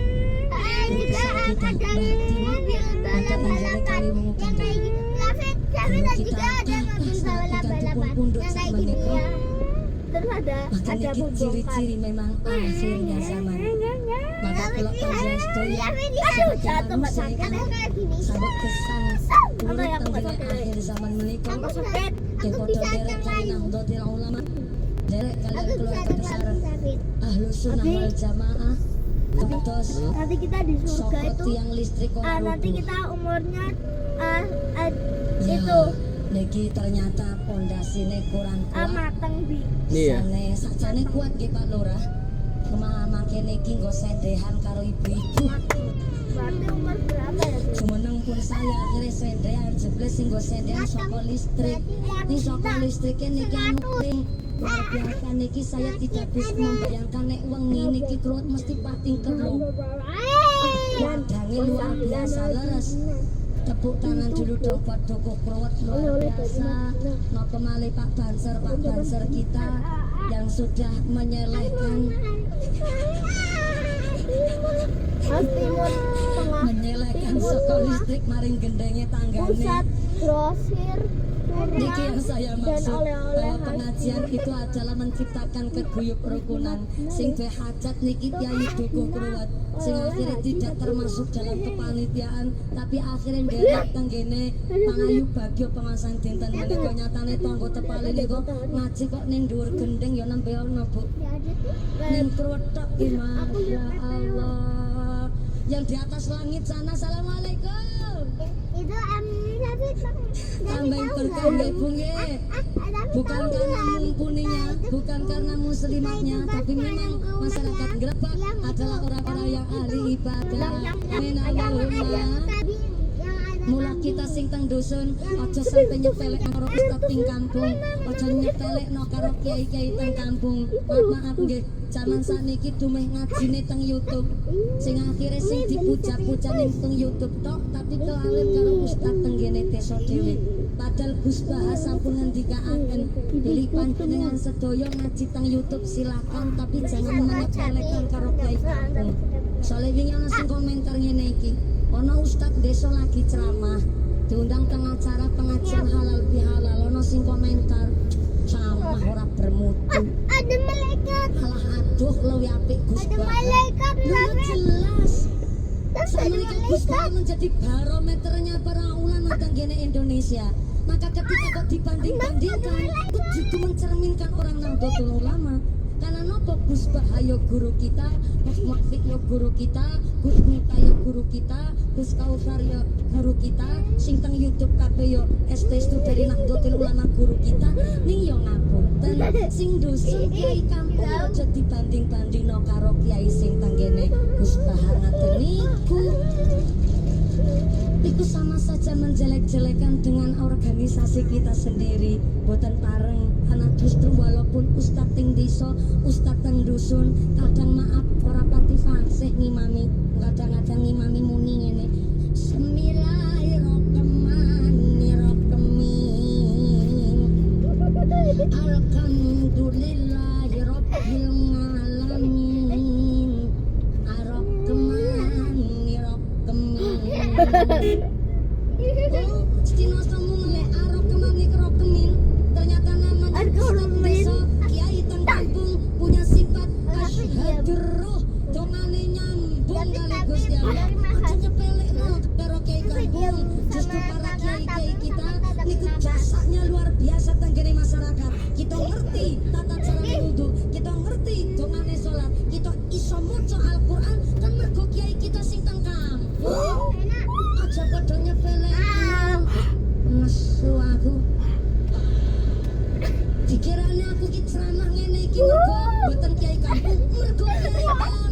Guru besar kita bakti untuk menjaga kami mengukang yang kayak gitu. Tapi juga ada mobil balap-balapan yang kayak gitu ya. Terus ada Makanya bom-boman. ciri-ciri memang akhirnya zaman. Maka kalau kalian sedaya sebagai manusia kan sabuk kesan urip tanggene akhir zaman menika Aku sakit. ke Aku foto bisa derek kali jalan. nahdlatul ulama derek Aku kalian bisa keluarga jalan besar sakit. ahlu sunnah Abi. wal jamaah Ketos Nanti kita di surga saka itu tiang listrik ora nanti rubuh. kita umurnya Ya, itu niki ternyata pondasine kurang kuat. mateng bi. Iya. Sakjane kuat nggih Pak Lurah. Kemamake niki nggo sendehan karo ibu-ibu. Berarti umur berapa ya Bu? Jumeneng pun saya akhirnya sendehan jebles sing nggo sendehan saka listrik. Ning saka listrike niki anu ping luar biasa niki saya tidak bisa membayangkan nek wengi niki kruwet mesti pating telu. Wadange luar biasa leres. Tepuk tangan dulu dong buat Doko Kruwet luar biasa. Napa malih Pak Banser kita yang sudah menyelehkan Timur Tengah menyelehkan saka listrik maring gendenge tanggane. pusat grosir Niki yang saya dan maksud oleh-oleh bahwa pengajian itu adalah menciptakan keguyup rukunan sing duwe hajat niki Kyai Doko Kruwet sing akhirnya tidak termasuk dalam kepanitiaan tapi akhirnya nderek tenggene pangayu bagyo pengasan dinten menika nyatane tangga tepale niku ngaji kok ning dhuwur gendeng ya nembe ana Bu ning Kruwet tok ki Masya Allah yang di atas langit sana. Assalamualaikum. itu tapi Tambahin berkah ya Bu nggih. Bukan karena mumpuninya, bukan karena muslimatnya, tapi memang masyarakat Grebek adalah orang-orang yang ahli ibadah. Amin Allahumma. Mula kita sing teng dusun, aja sampai nyepelek karo ustaz ting kampung, aja nyepelek karo kiai-kiai teng kampung. Maaf nggih, zaman sakniki dumeh ngajine teng YouTube. Sing akhire sing dipuja-puja ning teng YouTube tok, tapi kelalem karo ustaz teng gene desa dhewe. Padahal Gus Bah sampun ngendikaaken, pilih panjenengan sedaya ngaji teng YouTube silakan, tapi jangan menyepelekan karo kiai kampung. Soale wingi ana sing komentar ngene iki. Ono ustad desa lagi ceramah diundang teng acara pengajian halal bihalal ono sing komentar ceramah ora bermutu ada malaikat halah aduh luwih apik Gus ada Bah malaikat Lho, jelas ada Saiki Gus Bah menjadi barometernya para ulama tenggene Indonesia maka ketika kok dibanding-bandingkan itu mencerminkan orang Nahdlatul Ulama karena nopo Gus Bah yo guru kita, Gus Muhammad yo guru kita, Gus Miftah yo guru kita, Gus Kausar yo guru kita, sing teng YouTube kabeh yo ST dari Nahdlatul Ulama guru kita, ning yo ngapunten sing dusun kiai kampung aja dibanding-bandingno karo kiai sing tenggene Gus Bah ngaten niku. Itu sama saja menjelek-jelekan dengan organisasi kita sendiri, boten pareng. Karena justru walaupun ustadz ting desa, ustadz teng dusun, kadang maaf ora pati fasih ngimami, kadang-kadang ngimami muni ngene. Bismillahirrahmanirrahim. Alhamdulillahirabbil alamin. Arrahmanirrahim. Oh, Cina kamu ngelek arok kemami kerokemin. Ternyata namanya Ustaz desa kiai teng kampung punya sifat asyhaduruh dongane nyambung kali Gusti Allah. Aja nyepelekno karo kiai kampung. Justru para kiai-kiai kita niku jasanya luar biasa tenggene masyarakat. Kita ngerti tata cara wudu, kita ngerti dongane salat, kita iso maca Al-Qur'an kan mergo kiai kita sing teng kampung. Aja padha nyepelek. Nesu aku. Dikirane aku ki ceramah ngene iki mergo mboten kiai kampung, mergo kiai kampung.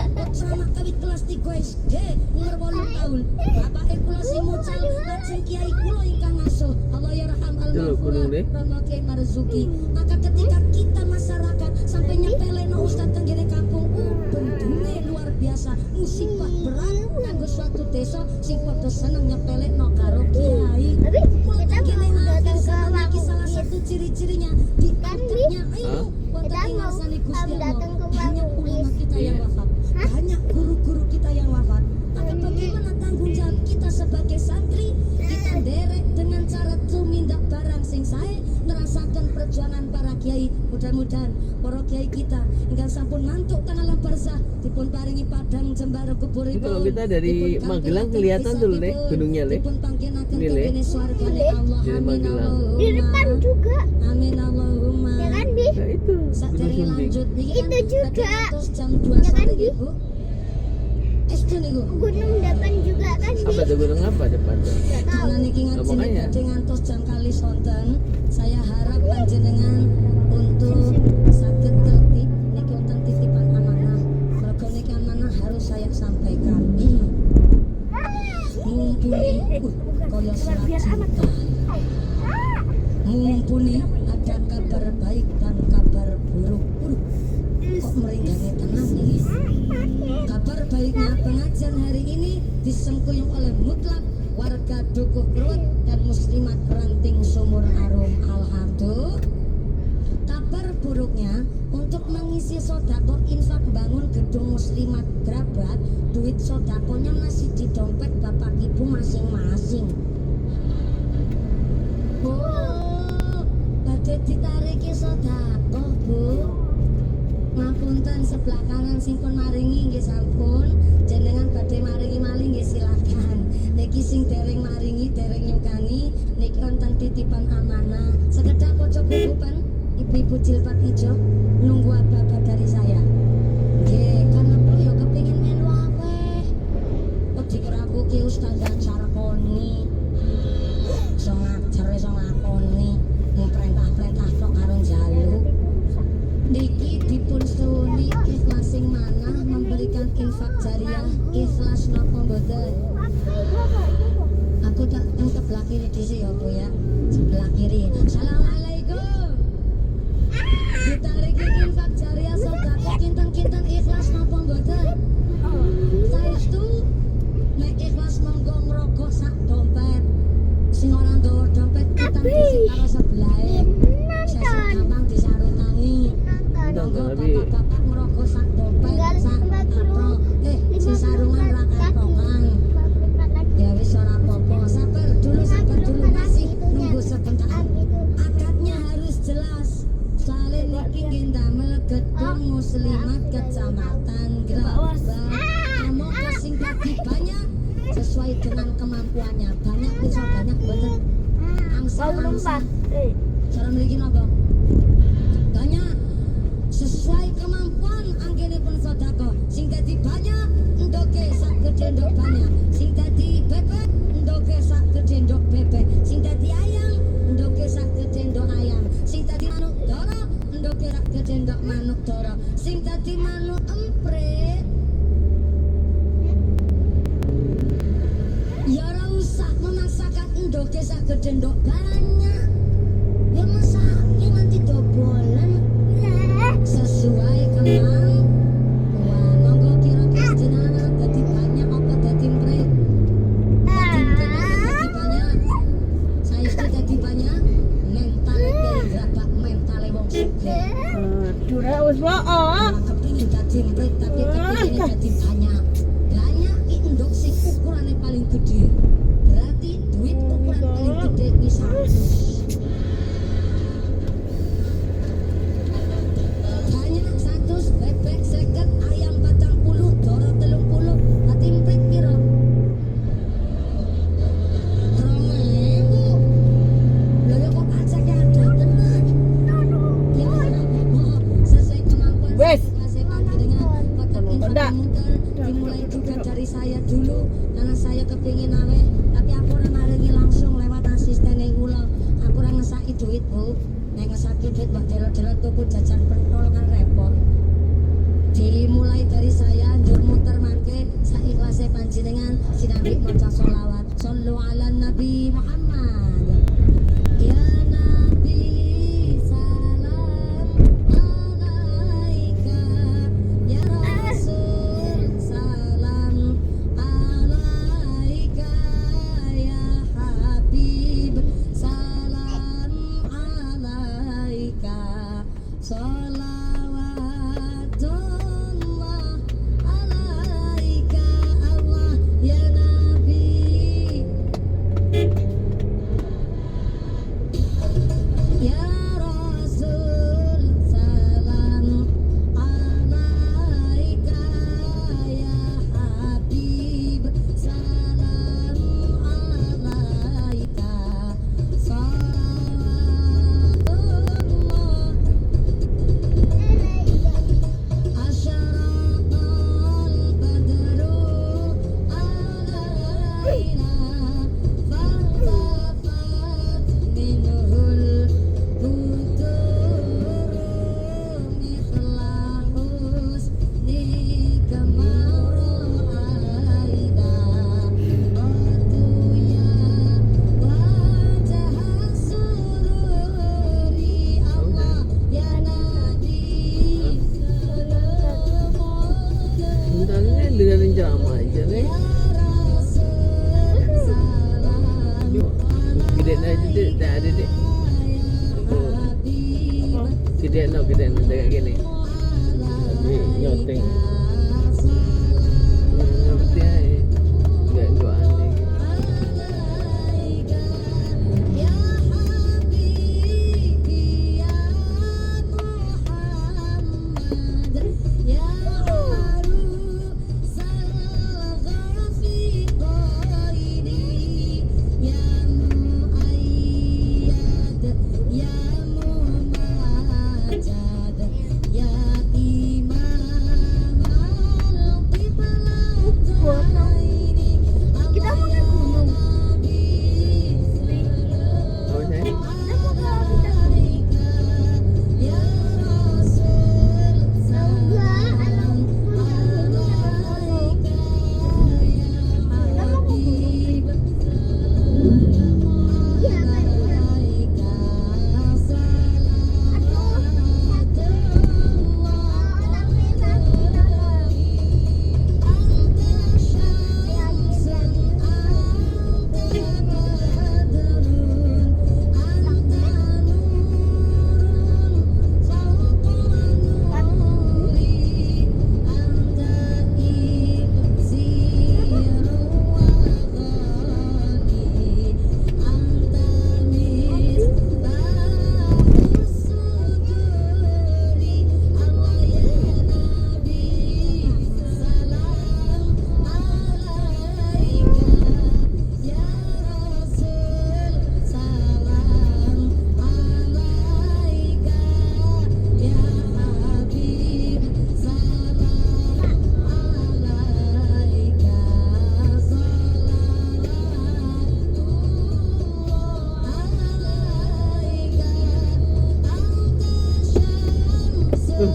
Kok ceramah kawit kelas 3 SD umur 8 tahun. Bapake kula sing mucal lajeng kiai kula ingkang ngasuh. Allah yarham al-maghfurah Rama Kiai Marzuki. Maka ketika kita masyarakat sampai nyepeleno ustaz tenggene kampung, bendune luar biasa. Musibah berat kanggo suatu desa sing padha seneng nyepelekno karo kiai. Mulai kene akhir zaman iki salah satu ciri-cirinya diangkatnya ilmu wonten ing ngasane Gusti Allah. Banyak ulama kita yang wafat, banyak guru-guru kita yang wafat. Maka bagaimana tanggung jawab kita sebagai santri? Kita derek dengan cara tumindak barang sing sae nerasakan perjuangan para kiai. Mudah-mudahan para kiai kita ingkang sampun mantuk teng alam barzah dipun paringi padang jembara kuburipun. Itu kalau kita dari Magelang kelihatan tuh Le, gunungnya Le. Ini Le. Dari Magelang. di depan juga Amin Allahumma. ya kan Bi Nah itu, Sadari Gunung Sumbing. lanjut niki kan Itu juga. terus jam 2 Ya kan, sore Bi? Bu. tuh niku. Gunung depan juga kan Apa ada gunung apa depan tuh? Nggak tahu. Karena niki Nah, ngaji makanya. badhe ngantos jam kali sonten, saya harap panjenengan untuk saged tertib niki wonten titipan amanah. Mergo niki amanah harus saya sampaikan. Mumpuni kaya surat cinta. Mumpuni ada kabar baik dan kabar buruk. Kok meringgangi tenan nih? Kabar baiknya pengajian hari ini disengkuyung oleh mutlak warga Dukuh Perut dan muslimat ranting sumur arum. Alhamdulillah. Kabar buruknya untuk mengisi sodako infak bangun gedung muslimat Grabat, duit sodakonya masih di dompet bapak ibu masing-masing. Oh, badhe ditariki sodako bu. Ngapunten sebelah kanan sing pun maringi nggih sampun, jenengan badhe maringi malih nggih silakan. Niki sing dereng maringi, dereng nyukangi, niki wonten titipan amanah. Sekedap pojok bubupan ibu-ibu jilbab hijau nunggu apa-apa dari saya. Nggih, karena yo kepengin melu aweh. Kok dikira aku ki ustazah Sarkoni. Iso ngajar, iso ngakoni, perintah-perintah tok karo njaluk. Niki dipun suwuni ikhlasing manah memberikan infak jariah, ikhlas napa mboten? Aku tak yang sebelah kiri dhisik ya Bu ya. Sebelah kiri. Assalamualaikum. Ditariki infak jariah sedekah kinten-kinten ikhlas napa mboten? Saestu nek ikhlas monggo ngrokok sak dompet. Sing ora ndowo dompet kitan dhisik karo sebelahe. Sesuk gampang disarutangi. Monggo bapak-bapak ngrokok sak dompet sak apa. Si sarungan ra kantongan. Ya wis ora apa-apa. Sabar dulu masih nunggu sebentar. Akadnya harus jelas. Soalnya niki nggih ndamel gedung muslimat kecamatan Grabat. Amoga sing dadi banyak sesuai dengan kemampuannya. Banyak bisa banyak bener. Angsa. Cara mriki napa? Banyak sesuai kemampuan anggenipun sedekah. Sing dadi banyak ndoke sak gedhe ndok banyak. Sing dadi bebek ndoke sak gedhe ndok bebek. Sing dadi ayam ndoke sak gedhe ndok ayam. Sing dadi manuk dara ndoke sak gedhe ndok manuk dara. Sing dadi manuk emprit ya ora usah memaksakan ndoke sak gedhe ndok banyak. Ya masake nanti dobolan sesuai kemampuan. Monggo kira-kira jenengan dadi banyak apa dadi emprit? Dadi emprit apa dadi banyak? Saestu dadi banyak mental dari Grabat, mental wong sugih. Dura wis wae. Kepingin dadi emprit tapi kepingin dadi banyak. Banyak iki ndok sing ukurane paling gede. Berarti duit ukuran paling gede wis 100. Banyak 100, bebek 50, ayam 40, doro 30, hati emprit piro? 2000. Lho ya kok pajaknya ada tenan. Ya sesuai kemampuan. Wes. Saya panjenengan kotak infak muter dimulai juga dari saya dulu karena saya kepingin aweh tapi aku ora maringi langsung lewat asisten kula. Aku ora ngesaki duit Bu. Nek ngesaki duit mbak delok-delok tuku jajan pentol kan repot. Dimulai dari saya njur muter mangke saikhlasé panjenengan sinambi maca sholawat. Shallu ala Nabi Muhammad. Ya Nabi salam alaika, ya Rasul salam alaika, ya Habib salam alaika, sholawatullah alaika Allah ya Nabi.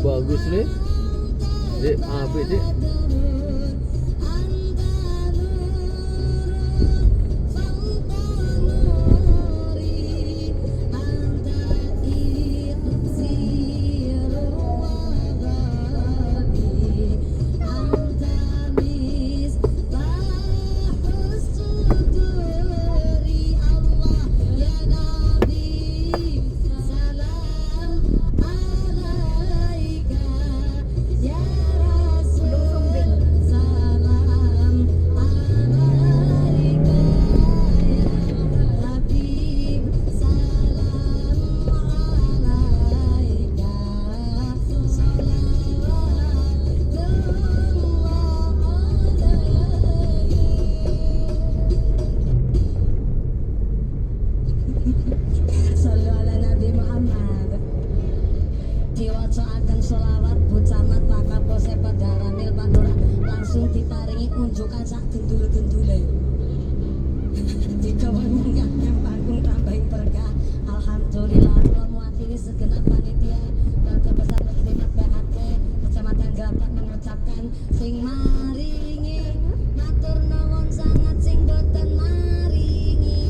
bagus nih. Dek, apa dek? Sallu ala Nabi Muhammad. Diwacaaken selawat bucamat pakapose padaranil patura langsung diparingi unjukan sak gendul-gendule. Dikawengi yang panggung tambahing berkah. Alhamdulillah kula mewakili segenap panitia keluarga besar Muslimat PHT Kecamatan Gapak mengucapkan sing maringi matur nuwun sangat sing boten maringi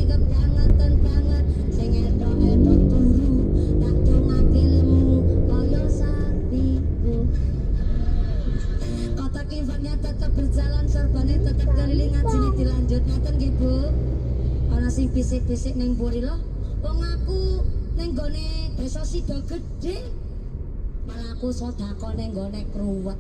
kebangetan banget sing edok-edok turu tak dongake lemu kaya sapiku. Kotak infaknya tetap berjalan, sorbane tetap keliling, ngajine dilanjut. Ngaten nggih Bu. Ana sing bisik-bisik ning mburi lho. Wong aku ning gone desa Sido Gedhe malah aku sedekah ning gone Kruwet.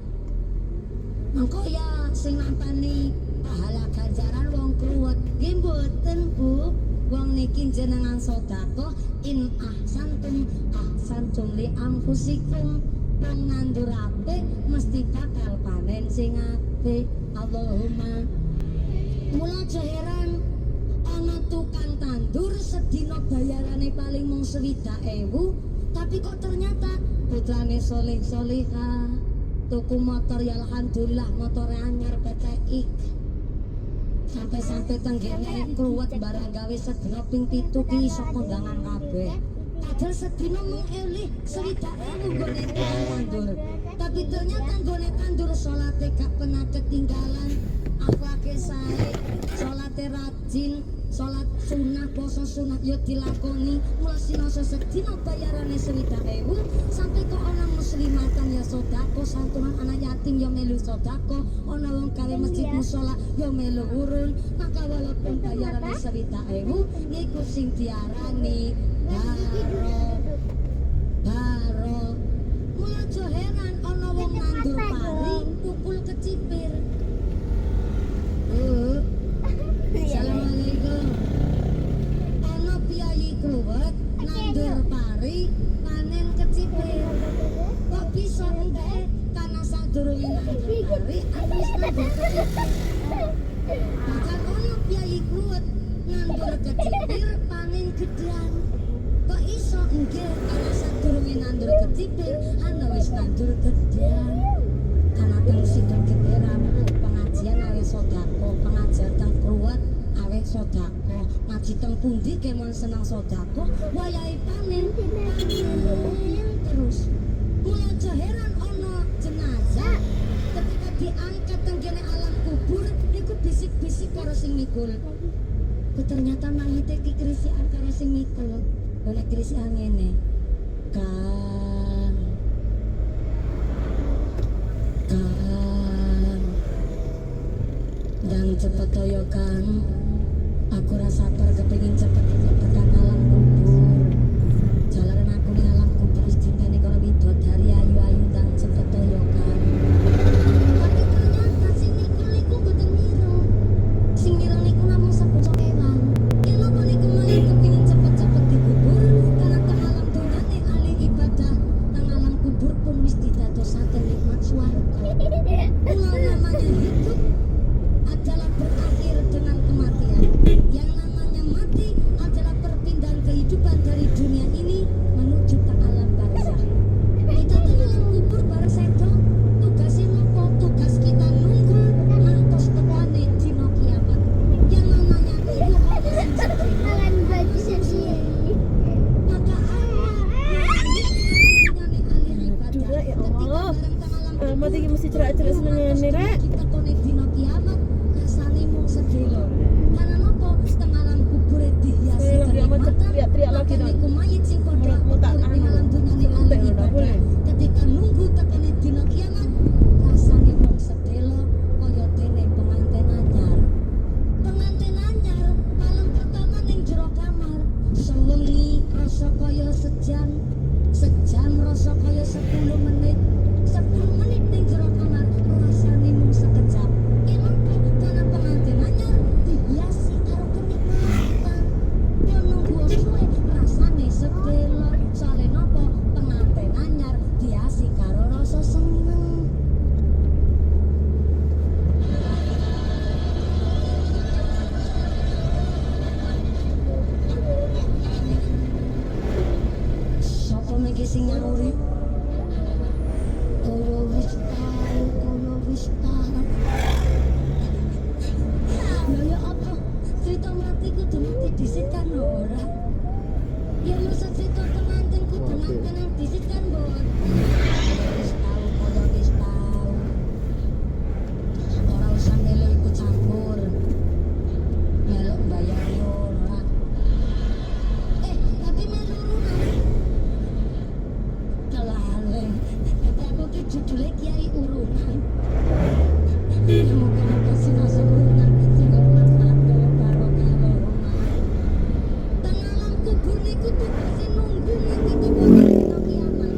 Mengko ya sing nampani pahala ganjaran wong Kruwet nggih mboten Bu. Wong niki jenengan sedekah in ahsantum li anfusikum. Wong nandur apik mesti bakal panen sing apik. Allahumma. Mula aja heran ana tukang tandur sedina bayarane paling mung 20.000, tapi kok ternyata putrane soleh-solehah tuku motor ya alhamdulillah motor anyar PTX. Sampai tenggene Kruwet barang gawe sedina ping 7 ki iso kondangan kabeh. Padahal sedina mung elih 20.000 nggone tandur. Tapi ternyata nggone tandur salate gak pernah ketinggalan. Akhlake sae, salate rajin, salat sunah, poso sunah yo dilakoni. Mula sinoso sedina bayarane 20.000 sampai kok ana muslimatan ya sedekah, santunan anak yatim yo melu sedekah, ana wong gawe masjid musala yo melu urun. Maka walaupun bayarane 20.000 niku sing diarani baro. Mula aja heran ana wong nandur pari tukul kecipir. Assalamualaikum. Ana piyayi Kruwet nandur pari panen kecipir. Kok bisa engke karena sadurunge nandur pari wis nandur kecipir. Bahkan ana piyayi Kruwet nandur kecipir panen gedean. Kok iso engke karena sadurunge nandur kecipir ana wis nandur gedean. Karena teng Sido Gedhe rampung pengajian awe sedekah, pengajian teng Kruwet awe sedekah, ngaji teng pundi kemon seneng sedekah, wayahe panen terus. Mula aja heran ana jenazah ketika diangkat teng kene alam kubur niku bisik-bisik karo sing mikul. Ternyata mayite ki krisikan karo sing mikul. Oleh krisikan ngene. Kang dan cepet toyo Kang, aku rasa kepengin cepet tekan alam kubur. Jalanan aku ning alam kubur wis diteni karo widodari ayu-ayu dan cepet toyo Kang. Tapi ternyata sing nikul niku mboten mira. Sing mira niku namung sepucuk kewan. Kenapa niku malah kepengin cepet-cepet dikubur? Karena teng alam dunyane ahli ibadah, teng alam kubur pun wis ditadosaken nikmat swarga. Mula namanya hidup adalah berakhir dengan kematian. Yang namanya mati adalah perpindahan Lah ya apa? Cerita mati kudu mati disit kan ora. Ya masa cerita temanten kudu tenang disit kan bor. Wis tau koyo wis tau. Ora usah melu ikut campur. Melok bayar yo ora. Tapi menurut kelalen. Aku ki judule Kiai Urunan. Moga-moga sinasuna sing manfaat kaya karo karo Tengalam kubur niku tugas nunggu nanti dina kiamat.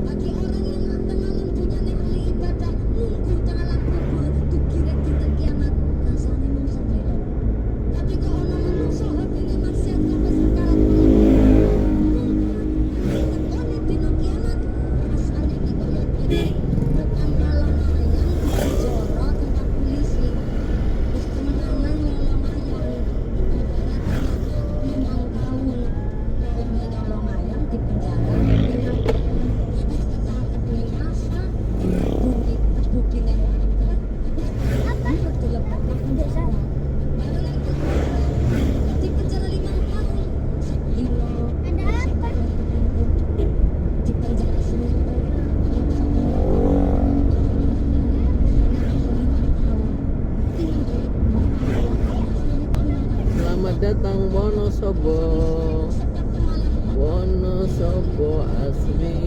Bagi orang yang tengalam punya ahli ibadah nunggu tengalam kubur dikira kita kiamat rasane mung sepele. Tapi kok ana manungsa hapine maksiat sampai sekarat tekone dina kiamat rasane iki koyo dene tekan dalan ayam joro tempat polisi wis temenan nyolong ayam ibaratnya 5 tahun nyolong ayam di penjara ning asa bukti ning apa dilepok nang desa di penjara 5 tahun gila Ada apa? di penjara seminggu Selamat datang Wonosobo. Wonosobo asli.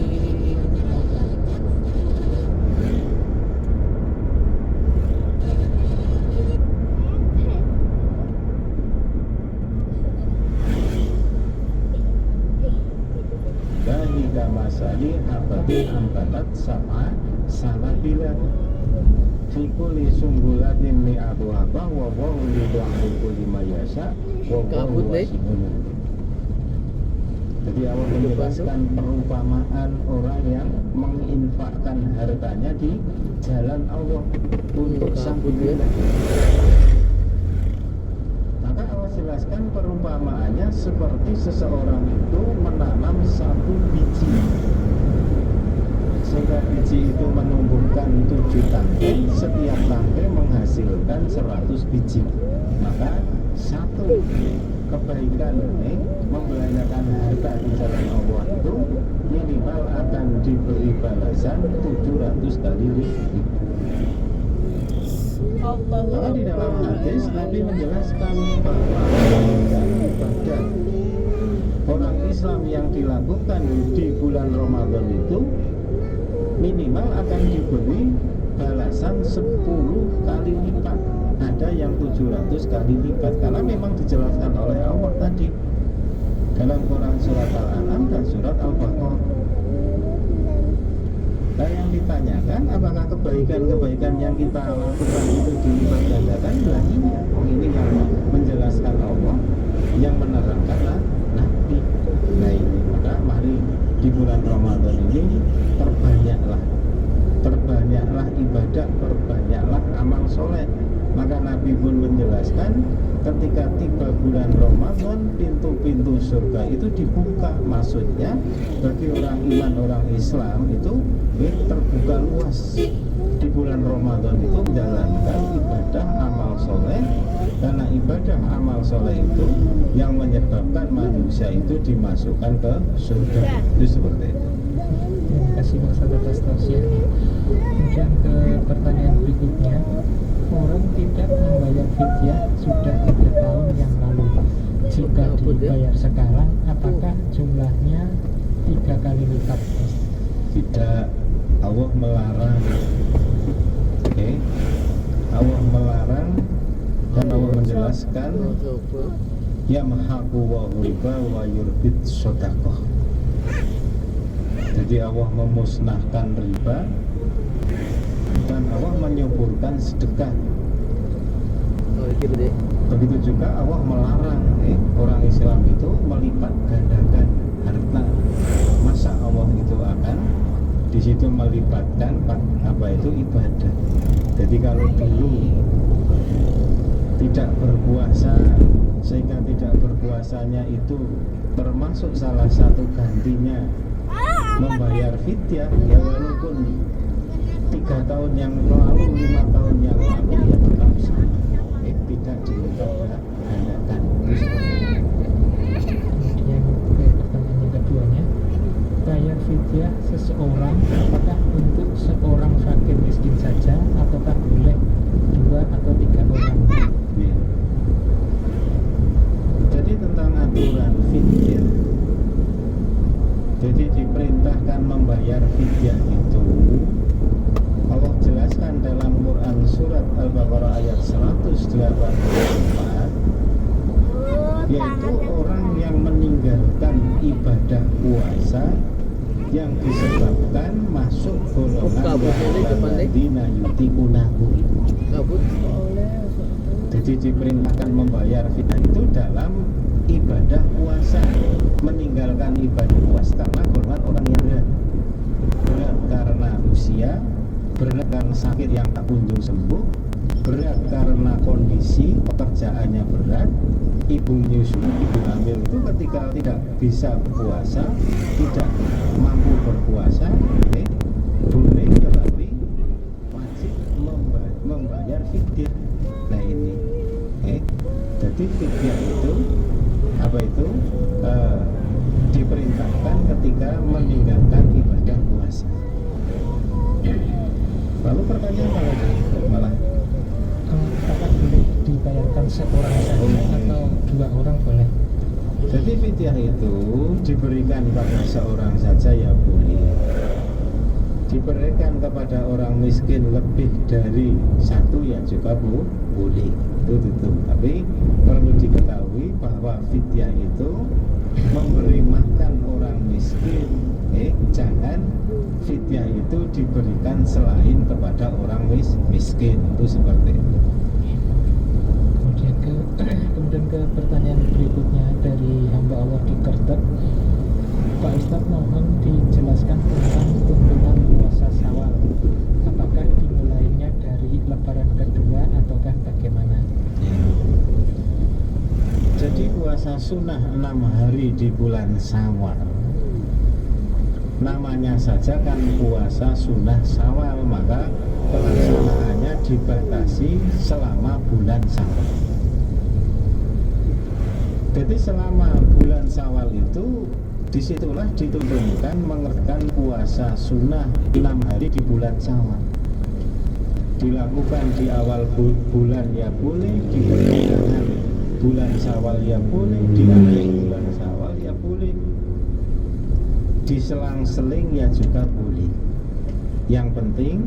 Bahika masali abadi ambatat sama salabila Fikuli sunggulatin mi abu abah wa wahu lidu'ahu kulli mayasa wa Kabut, wahu nih. wasihun. Jadi Allah menjelaskan perumpamaan orang yang menginfakkan hartanya di jalan Allah untuk sabilillah. Maka Allah jelaskan perumpamaannya seperti seseorang itu menanam satu biji, sehingga biji itu menumbuhkan 7 tangkai, setiap tangkai menghasilkan 100 biji. Maka satu kebaikan ini membelanjakan harta di jalan Allah itu minimal akan diberi balasan 700 kali lipat. Maka di dalam hadis Nabi menjelaskan bahwa kebaikan ibadah orang Islam yang dilakukan di bulan Ramadan itu minimal akan diberi balasan 10 kali lipat. Ada yang 700 kali lipat karena memang dijelaskan oleh Allah tadi dalam Quran surat Al-An'am dan surat Al-Baqarah. Nah, yang ditanyakan apakah kebaikan-kebaikan yang kita lakukan itu dilipat gandakan? Nah, ini yang menjelaskan Allah, yang menerangkan Nabi. Nah, ini maka mari di bulan Ramadan ini perbanyaklah ibadah, perbanyaklah amal soleh. Maka Nabi pun menjelaskan ketika tiba bulan Ramadan pintu-pintu surga itu dibuka. Maksudnya bagi orang iman, orang Islam itu terbuka luas di bulan Ramadan itu menjalankan ibadah amal soleh, karena ibadah amal soleh itu yang menyebabkan manusia itu dimasukkan ke surga. Itu seperti itu. Terima kasih Mas atas tausiahnya. Kemudian ke pertanyaan berikutnya, orang tidak membayar fidyah sudah 3 tahun yang lalu. Jika dibayar sekarang, apakah jumlahnya 3 kali lipat? Tidak, Allah melarang. Oke, Allah melarang dan Allah menjelaskan yamhaqu wa riba wa yurbit shadaqah. Jadi Allah memusnahkan riba dan Allah menyuburkan sedekah. Begitu juga Allah melarang orang Islam itu melipat gandakan harta. Masa Allah itu akan di situ melibatkan apa itu ibadah. Jadi kalau dulu tidak berpuasa, sehingga tidak berpuasanya itu termasuk salah satu gantinya membayar fidyah, ya walaupun 3 tahun yang lalu, 5 tahun yang lalu, ya tetap sama, tidak di ibadah puasa yang disebabkan masuk golongan walladzina yutiqunahu. Jadi diperintahkan membayar fidyah itu dalam ibadah puasa, meninggalkan ibadah puasa karena golongan orang yang berat karena usia, berat karena sakit yang tak kunjung sembuh, berat karena kondisi pekerjaannya berat, ibu menyusui, ibu hamil itu ketika tidak bisa puasa, tidak mampu berpuasa, boleh tetapi wajib membayar fidyah. Nah ini, jadi fidyah itu apa itu? Diperintahkan ketika meninggalkan ibadah puasa. Lalu pertanyaan malah apakah boleh dibayarkan seorang saja atau dua orang boleh? Jadi fidyah itu diberikan pada seorang saja ya boleh. Diberikan kepada orang miskin lebih dari satu ya juga boleh. Itu. Tapi perlu diketahui bahwa fidyah itu memberi makan orang miskin. Jangan fidyah itu diberikan selain kepada orang miskin. Itu seperti itu. Kemudian ke pertanyaan berikutnya dari hamba Allah di Kertek. Pak Ustadz, mohon dijelaskan tentang tuntunan puasa Syawal. Apakah dimulainya dari lebaran kedua ataukah bagaimana? Jadi puasa sunnah 6 hari di bulan Syawal, namanya saja kan puasa sunnah Syawal, maka pelaksanaannya dibatasi selama bulan Syawal. Jadi selama bulan Syawal itu disitulah dituntunkan mengerjakan puasa sunnah 6 hari di bulan Syawal. Dilakukan di awal bulan ya boleh, di pertengahan bulan Syawal ya boleh, di akhir bulan Syawal ya boleh, di selang-seling ya juga boleh. Yang penting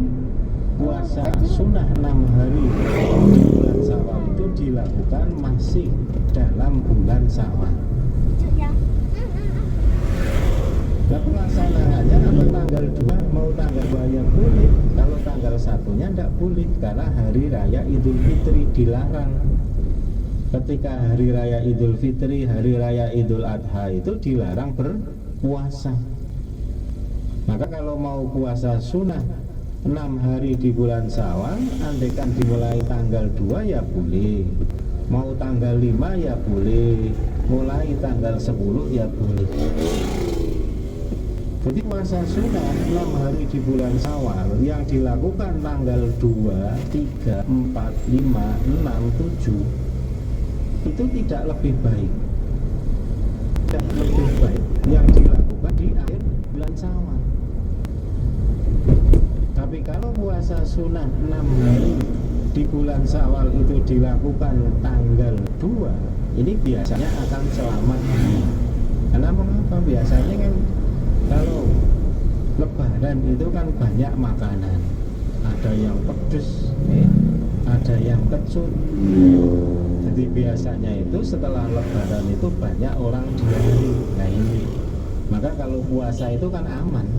puasa sunnah 6 hari di bulan Syawal itu dilakukan masih dalam bulan Syawal. Nah pelaksanaannya apa tanggal 2 mau tanggal 2 ya boleh, kalau tanggal 1-nya tidak boleh karena hari raya Idul Fitri dilarang. Ketika hari raya Idul Fitri, hari raya Idul Adha itu dilarang berpuasa. Maka kalau mau puasa sunnah 6 hari di bulan Syawal, andaikan dimulai tanggal 2 ya boleh, mau tanggal 5 ya boleh, mulai tanggal 10 ya boleh. Jadi puasa sunnah 6 hari di bulan Syawal yang dilakukan tanggal 2, 3, 4, 5, 6, 7 itu tidak lebih baik. Tidak lebih baik yang dilakukan di akhir bulan Syawal. Tapi kalau puasa sunnah 6 hari di bulan Syawal itu dilakukan tanggal 2, ini biasanya akan selamat. Karena mengapa? Biasanya kan kalau lebaran itu kan banyak makanan, ada yang pedes, ada yang kecut. Jadi biasanya itu setelah lebaran itu banyak orang diare. Nah ini, maka kalau puasa itu kan aman.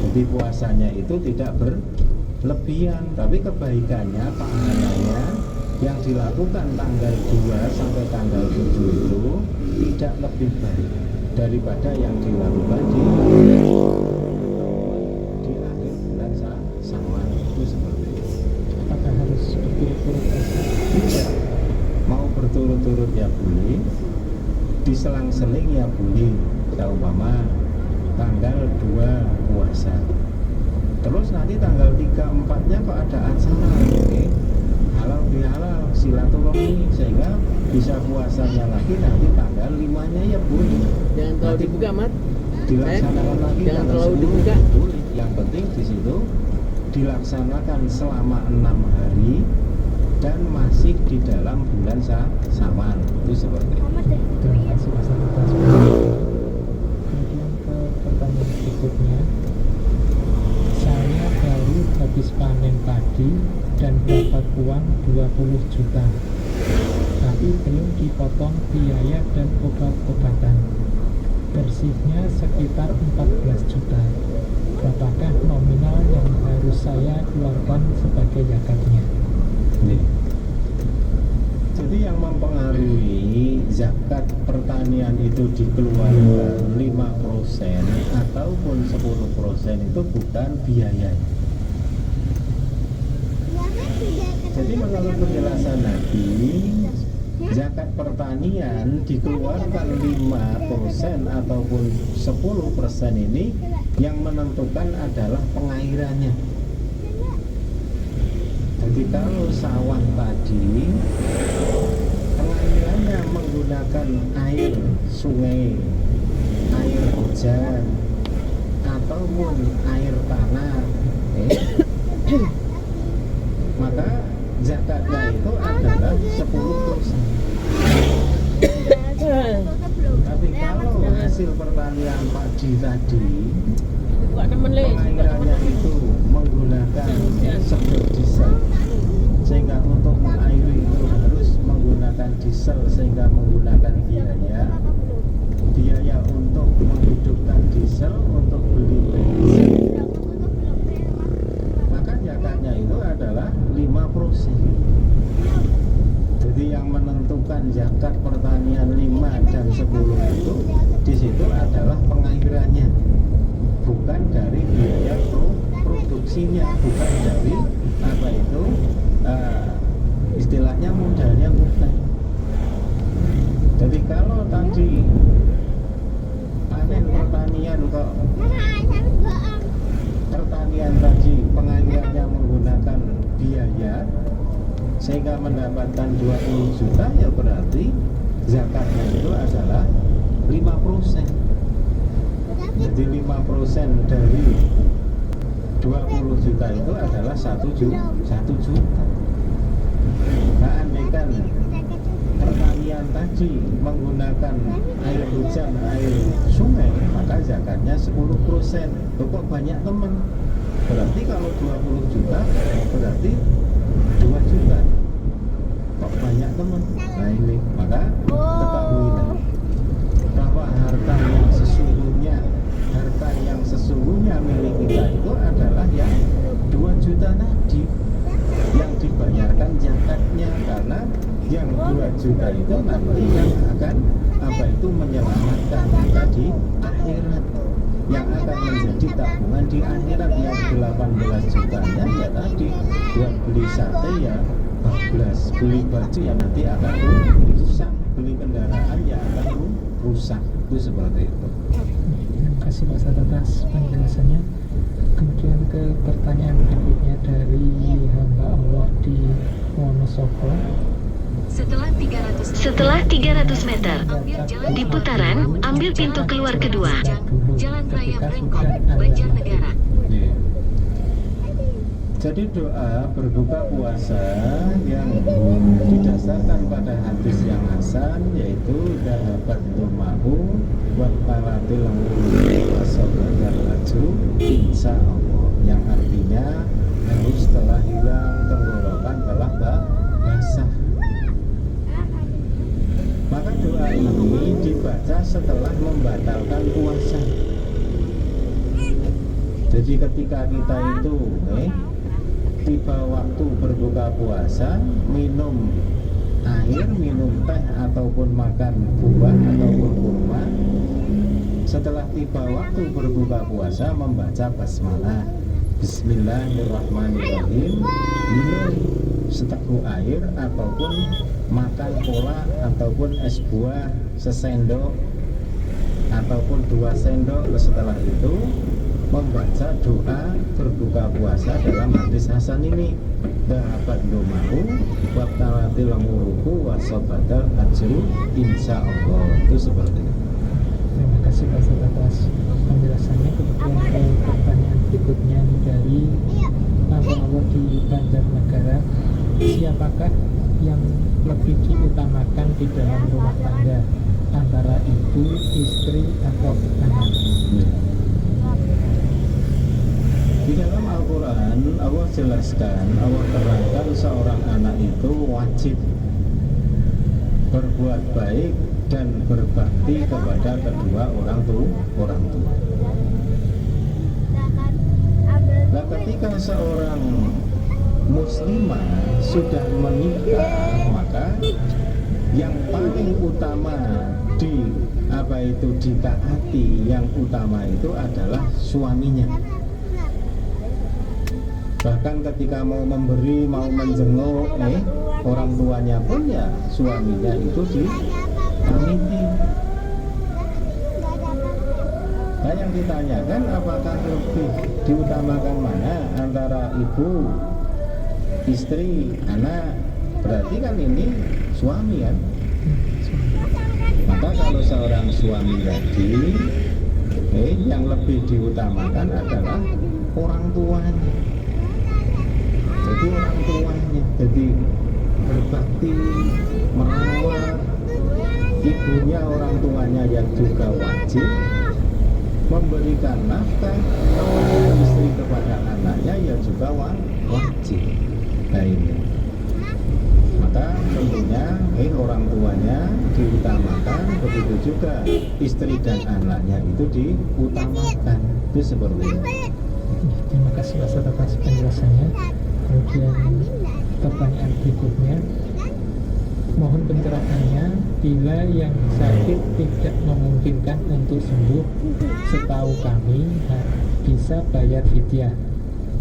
Jadi puasanya itu tidak berlebihan, tapi kebaikannya, pahalanya yang dilakukan tanggal 2 sampai tanggal 7 itu tidak lebih baik daripada yang dilakukan di akhir bulan Syawal. Itu seperti itu. Apakah harus berturut-turut? Tidak. Mau berturut-turut ya boleh, diselang-seling ya boleh. Umpama tanggal 2 puasa, terus nanti tanggal 3-4-nya kok ada acara, halal bihalal silaturahmi, sehingga bisa puasanya lagi nanti tanggal 5-nya ya boleh. Jangan terlalu dibuka, Mat. Dilaksanakan lagi Jangan tanggal terlalu 10 dibuka. boleh. Yang penting di situ dilaksanakan selama 6 hari dan masih di dalam bulan Syawal. Itu seperti itu. Terima kasih Mas atas kemudian ke pertanyaan berikutnya. Saya baru habis panen padi dan dapat uang 20 juta, tapi belum dipotong biaya dan obat-obatan. bersihnya sekitar 14 juta. Berapakah nominal yang harus saya keluarkan sebagai zakatnya? Nih. Jadi yang mempengaruhi zakat pertanian itu dikeluarkan 5% ataupun 10% itu bukan biaya. Jadi menurut penjelasan Nabi, zakat pertanian dikeluarkan 5% ataupun 10% ini yang menentukan adalah pengairannya. Jadi kalau sawah tadi pengairannya menggunakan air sungai, air hujan, ataupun air tanah, maka zakatnya itu adalah 10%. Tapi kalau hasil pertanian padi tadi pengairannya itu menggunakan diesel, sehingga untuk mengairi itu harus menggunakan diesel, sehingga menggunakan biaya untuk menghidupkan diesel, untuk beli bensin, maka zakatnya itu adalah 5%. Jadi yang menentukan zakat pertanian 5 dan 10 itu di situ adalah pengairannya, bukan dari biaya produksinya, bukan dari istilahnya modalnya, bukan. Jadi kalau tadi panen pertanian kok pertanian tadi pengairannya menggunakan biaya sehingga mendapatkan 20 juta, ya berarti zakatnya itu adalah 5%. Jadi 5% dari 20 juta itu adalah 1 juta. Nah, andaikan pertanian tadi menggunakan air hujan, air sungai, maka zakatnya 10%. Kok banyak teman? Berarti kalau 20 juta berarti 2 juta. Kok banyak teman? Nah ini, maka ketahuilah bahwa harta yang sesungguhnya milik kita itu adalah yang 2 juta tadi, yang dibayarkan zakatnya, karena yang 2 juta itu nanti yang akan menyelamatkan kita di akhirat, yang akan menjadi tabungan di akhirat. Yang 18 jutanya ya tadi buat beli sate ya 14, beli baju ya nanti akan rusak, beli kendaraan ya akan rusak. Itu seperti itu. Terima kasih Pak Ustadz atas penjelasannya. Kemudian ke pertanyaan berikutnya dari hamba Allah di Wonosobo. Setelah 300 meter, di putaran, ambil pintu keluar kedua. Jalan Raya Brengkong, Banjarnegara. Jadi doa berbuka puasa yang didasarkan pada hadis yang hasan, yaitu dahabat domahu buat paratil wasobatar laju insya Allah, yang artinya harus telah hilang tenggorokan, telah basah. Maka doa ini dibaca setelah membatalkan puasa. Jadi ketika kita itu tiba waktu berbuka puasa, minum air, minum teh ataupun makan buah ataupun kurma, setelah tiba waktu berbuka puasa membaca basmalah, Bismillahirrahmanirrahim, minum seteguk air ataupun makan pola ataupun es buah sesendok ataupun 2 sendok. Setelah itu membaca doa berbuka puasa dalam hadis hasan ini, dahabat domahu wabtalatil muruku wasobatal ajru insya Allah. Itu seperti itu. Terima kasih Pak Ustadz atas penjelasannya. Kemudian ke pertanyaan berikutnya dari hamba Allah di Banjarnegara. Siapakah yang lebih diutamakan di dalam rumah tangga, antara ibu, istri, atau anak? Di dalam Al-Quran Allah jelaskan, Allah terangkan seorang anak itu wajib berbuat baik dan berbakti kepada kedua orang tua. Nah, ketika seorang muslimah sudah menikah, maka yang paling utama ditaati, yang utama itu adalah suaminya. Bahkan ketika mau memberi, mau menjenguk orang tuanya pun ya suaminya itu ditamiti. Nah, yang ditanyakan apakah lebih diutamakan mana antara ibu, istri, anak? Berarti kan ini suami kan? Maka kalau seorang suami tadi yang lebih diutamakan adalah orang tuanya. Jadi orang tuanya, jadi berbakti, merawat ibunya, orang tuanya yang juga wajib memberikan nafkah kepada istri, kepada anaknya ya juga wajib. Nah ini, maka tentunya orang tuanya diutamakan, begitu juga istri dan anaknya itu diutamakan. Itu seperti itu. Terima kasih Mas atas penjelasannya. Kemudian pertanyaan berikutnya, mohon pencerahannya bila yang sakit tidak memungkinkan untuk sembuh. Setahu kami bisa bayar fidyah,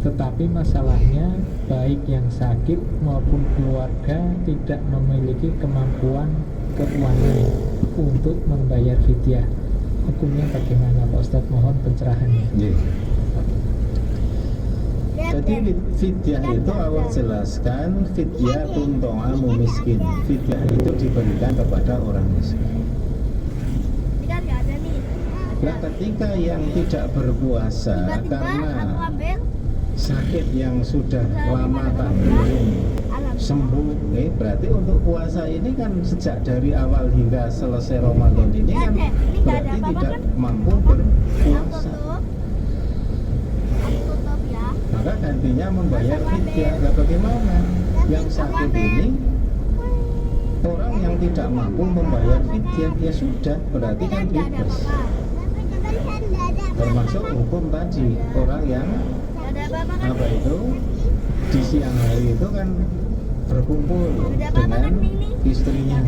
tetapi masalahnya baik yang sakit maupun keluarga tidak memiliki kemampuan keuangan untuk membayar fidyah. Hukumnya bagaimana Pak Ustadz? Mohon pencerahannya. Jadi fidyah itu Allah jelaskan, fidyah tunto'amu miskin. Fidyah itu diberikan kepada orang miskin. Nah, ketika yang tidak berpuasa karena sakit yang sudah lama tak sembuh, berarti untuk puasa ini kan sejak dari awal hingga selesai Ramadan ini kan berarti tidak mampu berpuasa. Maka gantinya membayar fidyah. Nah, bagaimana? Yang sakit ini orang yang tidak mampu membayar fidyah, ya sudah, berarti kan bebas. Termasuk hukum tadi, orang yang di siang hari itu kan berkumpul dengan istrinya.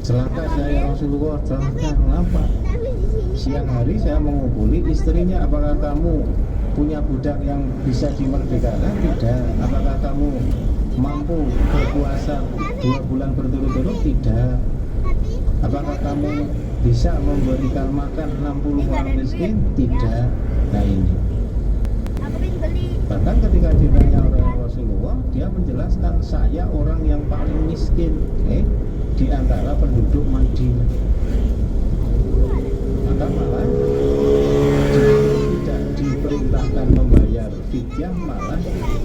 Celaka saya Rasulullah, celaka kenapa? Siang hari saya mengumpuli istrinya. Apakah kamu punya budak yang bisa dimerdekakan? Tidak. Apakah kamu mampu berpuasa 2 bulan berturut-turut? Tidak. Apakah kamu bisa memberikan makan 60 orang miskin? Tidak. Nah ini, bahkan ketika ditanya oleh Rasulullah, dia menjelaskan, saya orang yang paling miskin di antara penduduk Madinah. Maka malah tidak diperintahkan membayar fidyah, malah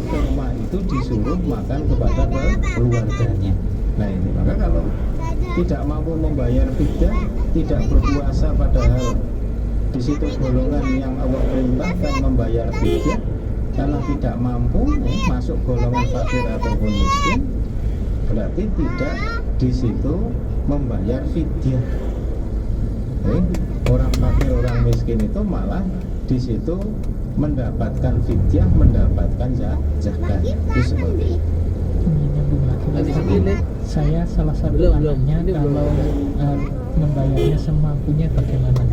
kurma itu disuruh makan kepada keluarganya. Nah ini, maka kalau tidak mampu membayar fidyah, tidak berpuasa, padahal di situ golongan yang Allah perintahkan membayar fidyah, karena tidak mampu masuk golongan fakir ataupun miskin, berarti tidak di situ membayar fidyah. Orang fakir, orang miskin itu malah di situ mendapatkan fidyah, mendapatkan zakat. Itu seperti itu. Saya salah satu anaknya, kalau membayarnya semampunya bagaimana?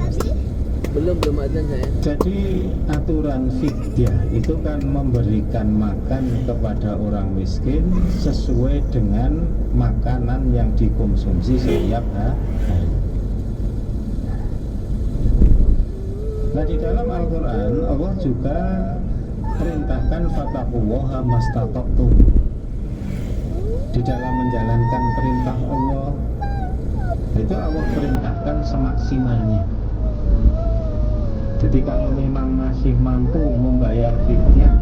Belum azan saya. Jadi aturan fidyah itu kan memberikan makan kepada orang miskin sesuai dengan makanan yang dikonsumsi setiap hari. Nah, di dalam Al-Quran Allah juga perintahkan fattaqullaha mastata'tum. Di dalam menjalankan perintah Allah itu Allah perintahkan semaksimalnya. Jadi kalau memang masih mampu membayar fidyah,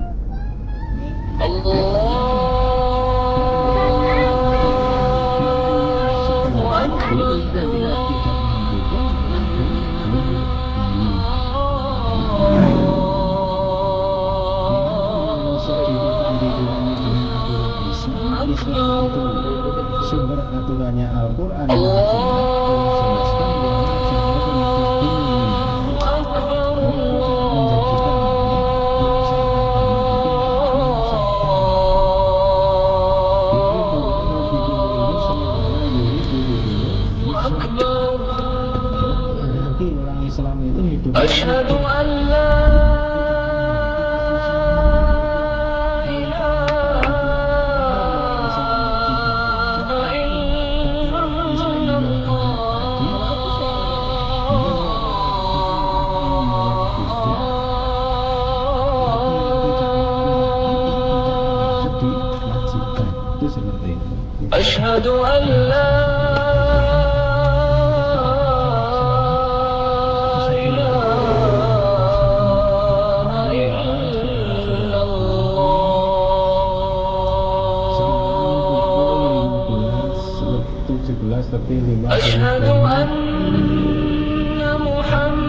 sumber aturannya Al-Quran menjelaskan orang Islam itu hidup Asyhadu an la Asyhadu an la ilaha illallah. 17 Asyhadu anna Muhammadar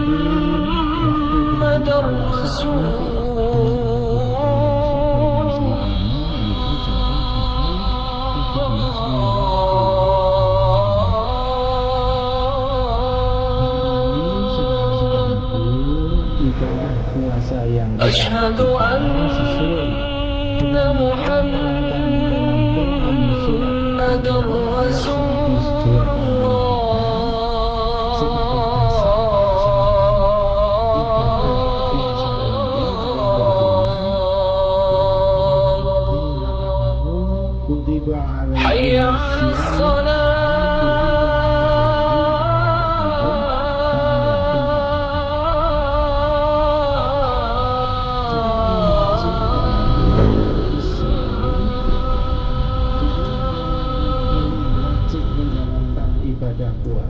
puasa yang Asyhadu anna Muhammadar Rasulullah. Hayya 'alas shalah.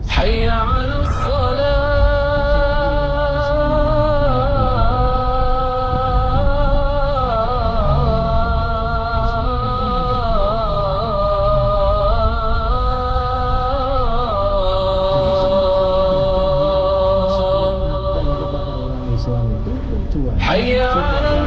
Hayya 'alas shalah. Hayya 'alal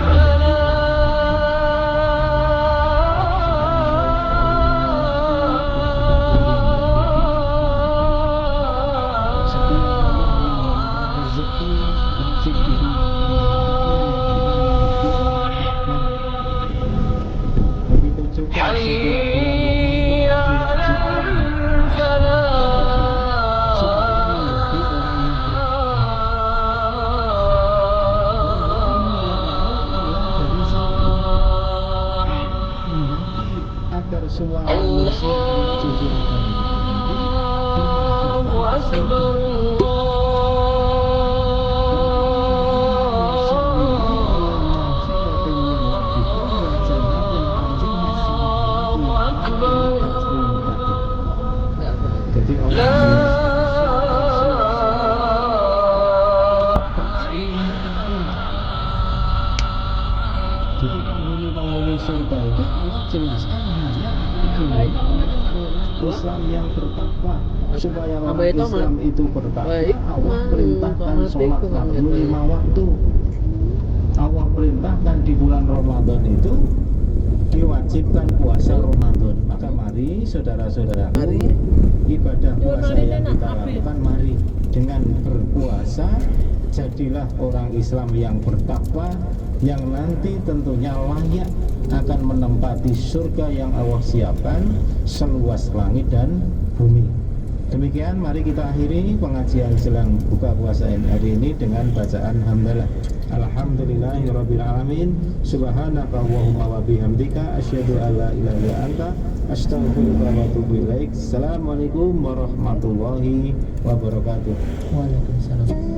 agar semua manusia jujur Allahu Akbar. Jadi penghuni surga itu jelaskan Islam yang bertakwa. Supaya orang Islam itu bertakwa, Allah perintahkan sholat fardu 5 waktu. Allah perintahkan di bulan Ramadan itu diwajibkan puasa Ramadan. Maka mari saudara-saudara, ibadah puasa yang kita lakukan, mari dengan berpuasa jadilah orang Islam yang bertakwa, yang nanti tentunya layak akan menempati surga yang Allah siapkan seluas langit dan bumi. Demikian mari kita akhiri pengajian jelang buka puasa hari ini dengan bacaan hamdalah. Alhamdulillahirabbil alamin. Subhanaka Allahumma wa bihamdika asyhadu an la ilaha illa anta astaghfiruka wa atubu ilaik. Assalamualaikum warahmatullahi wabarakatuh. Waalaikumsalam.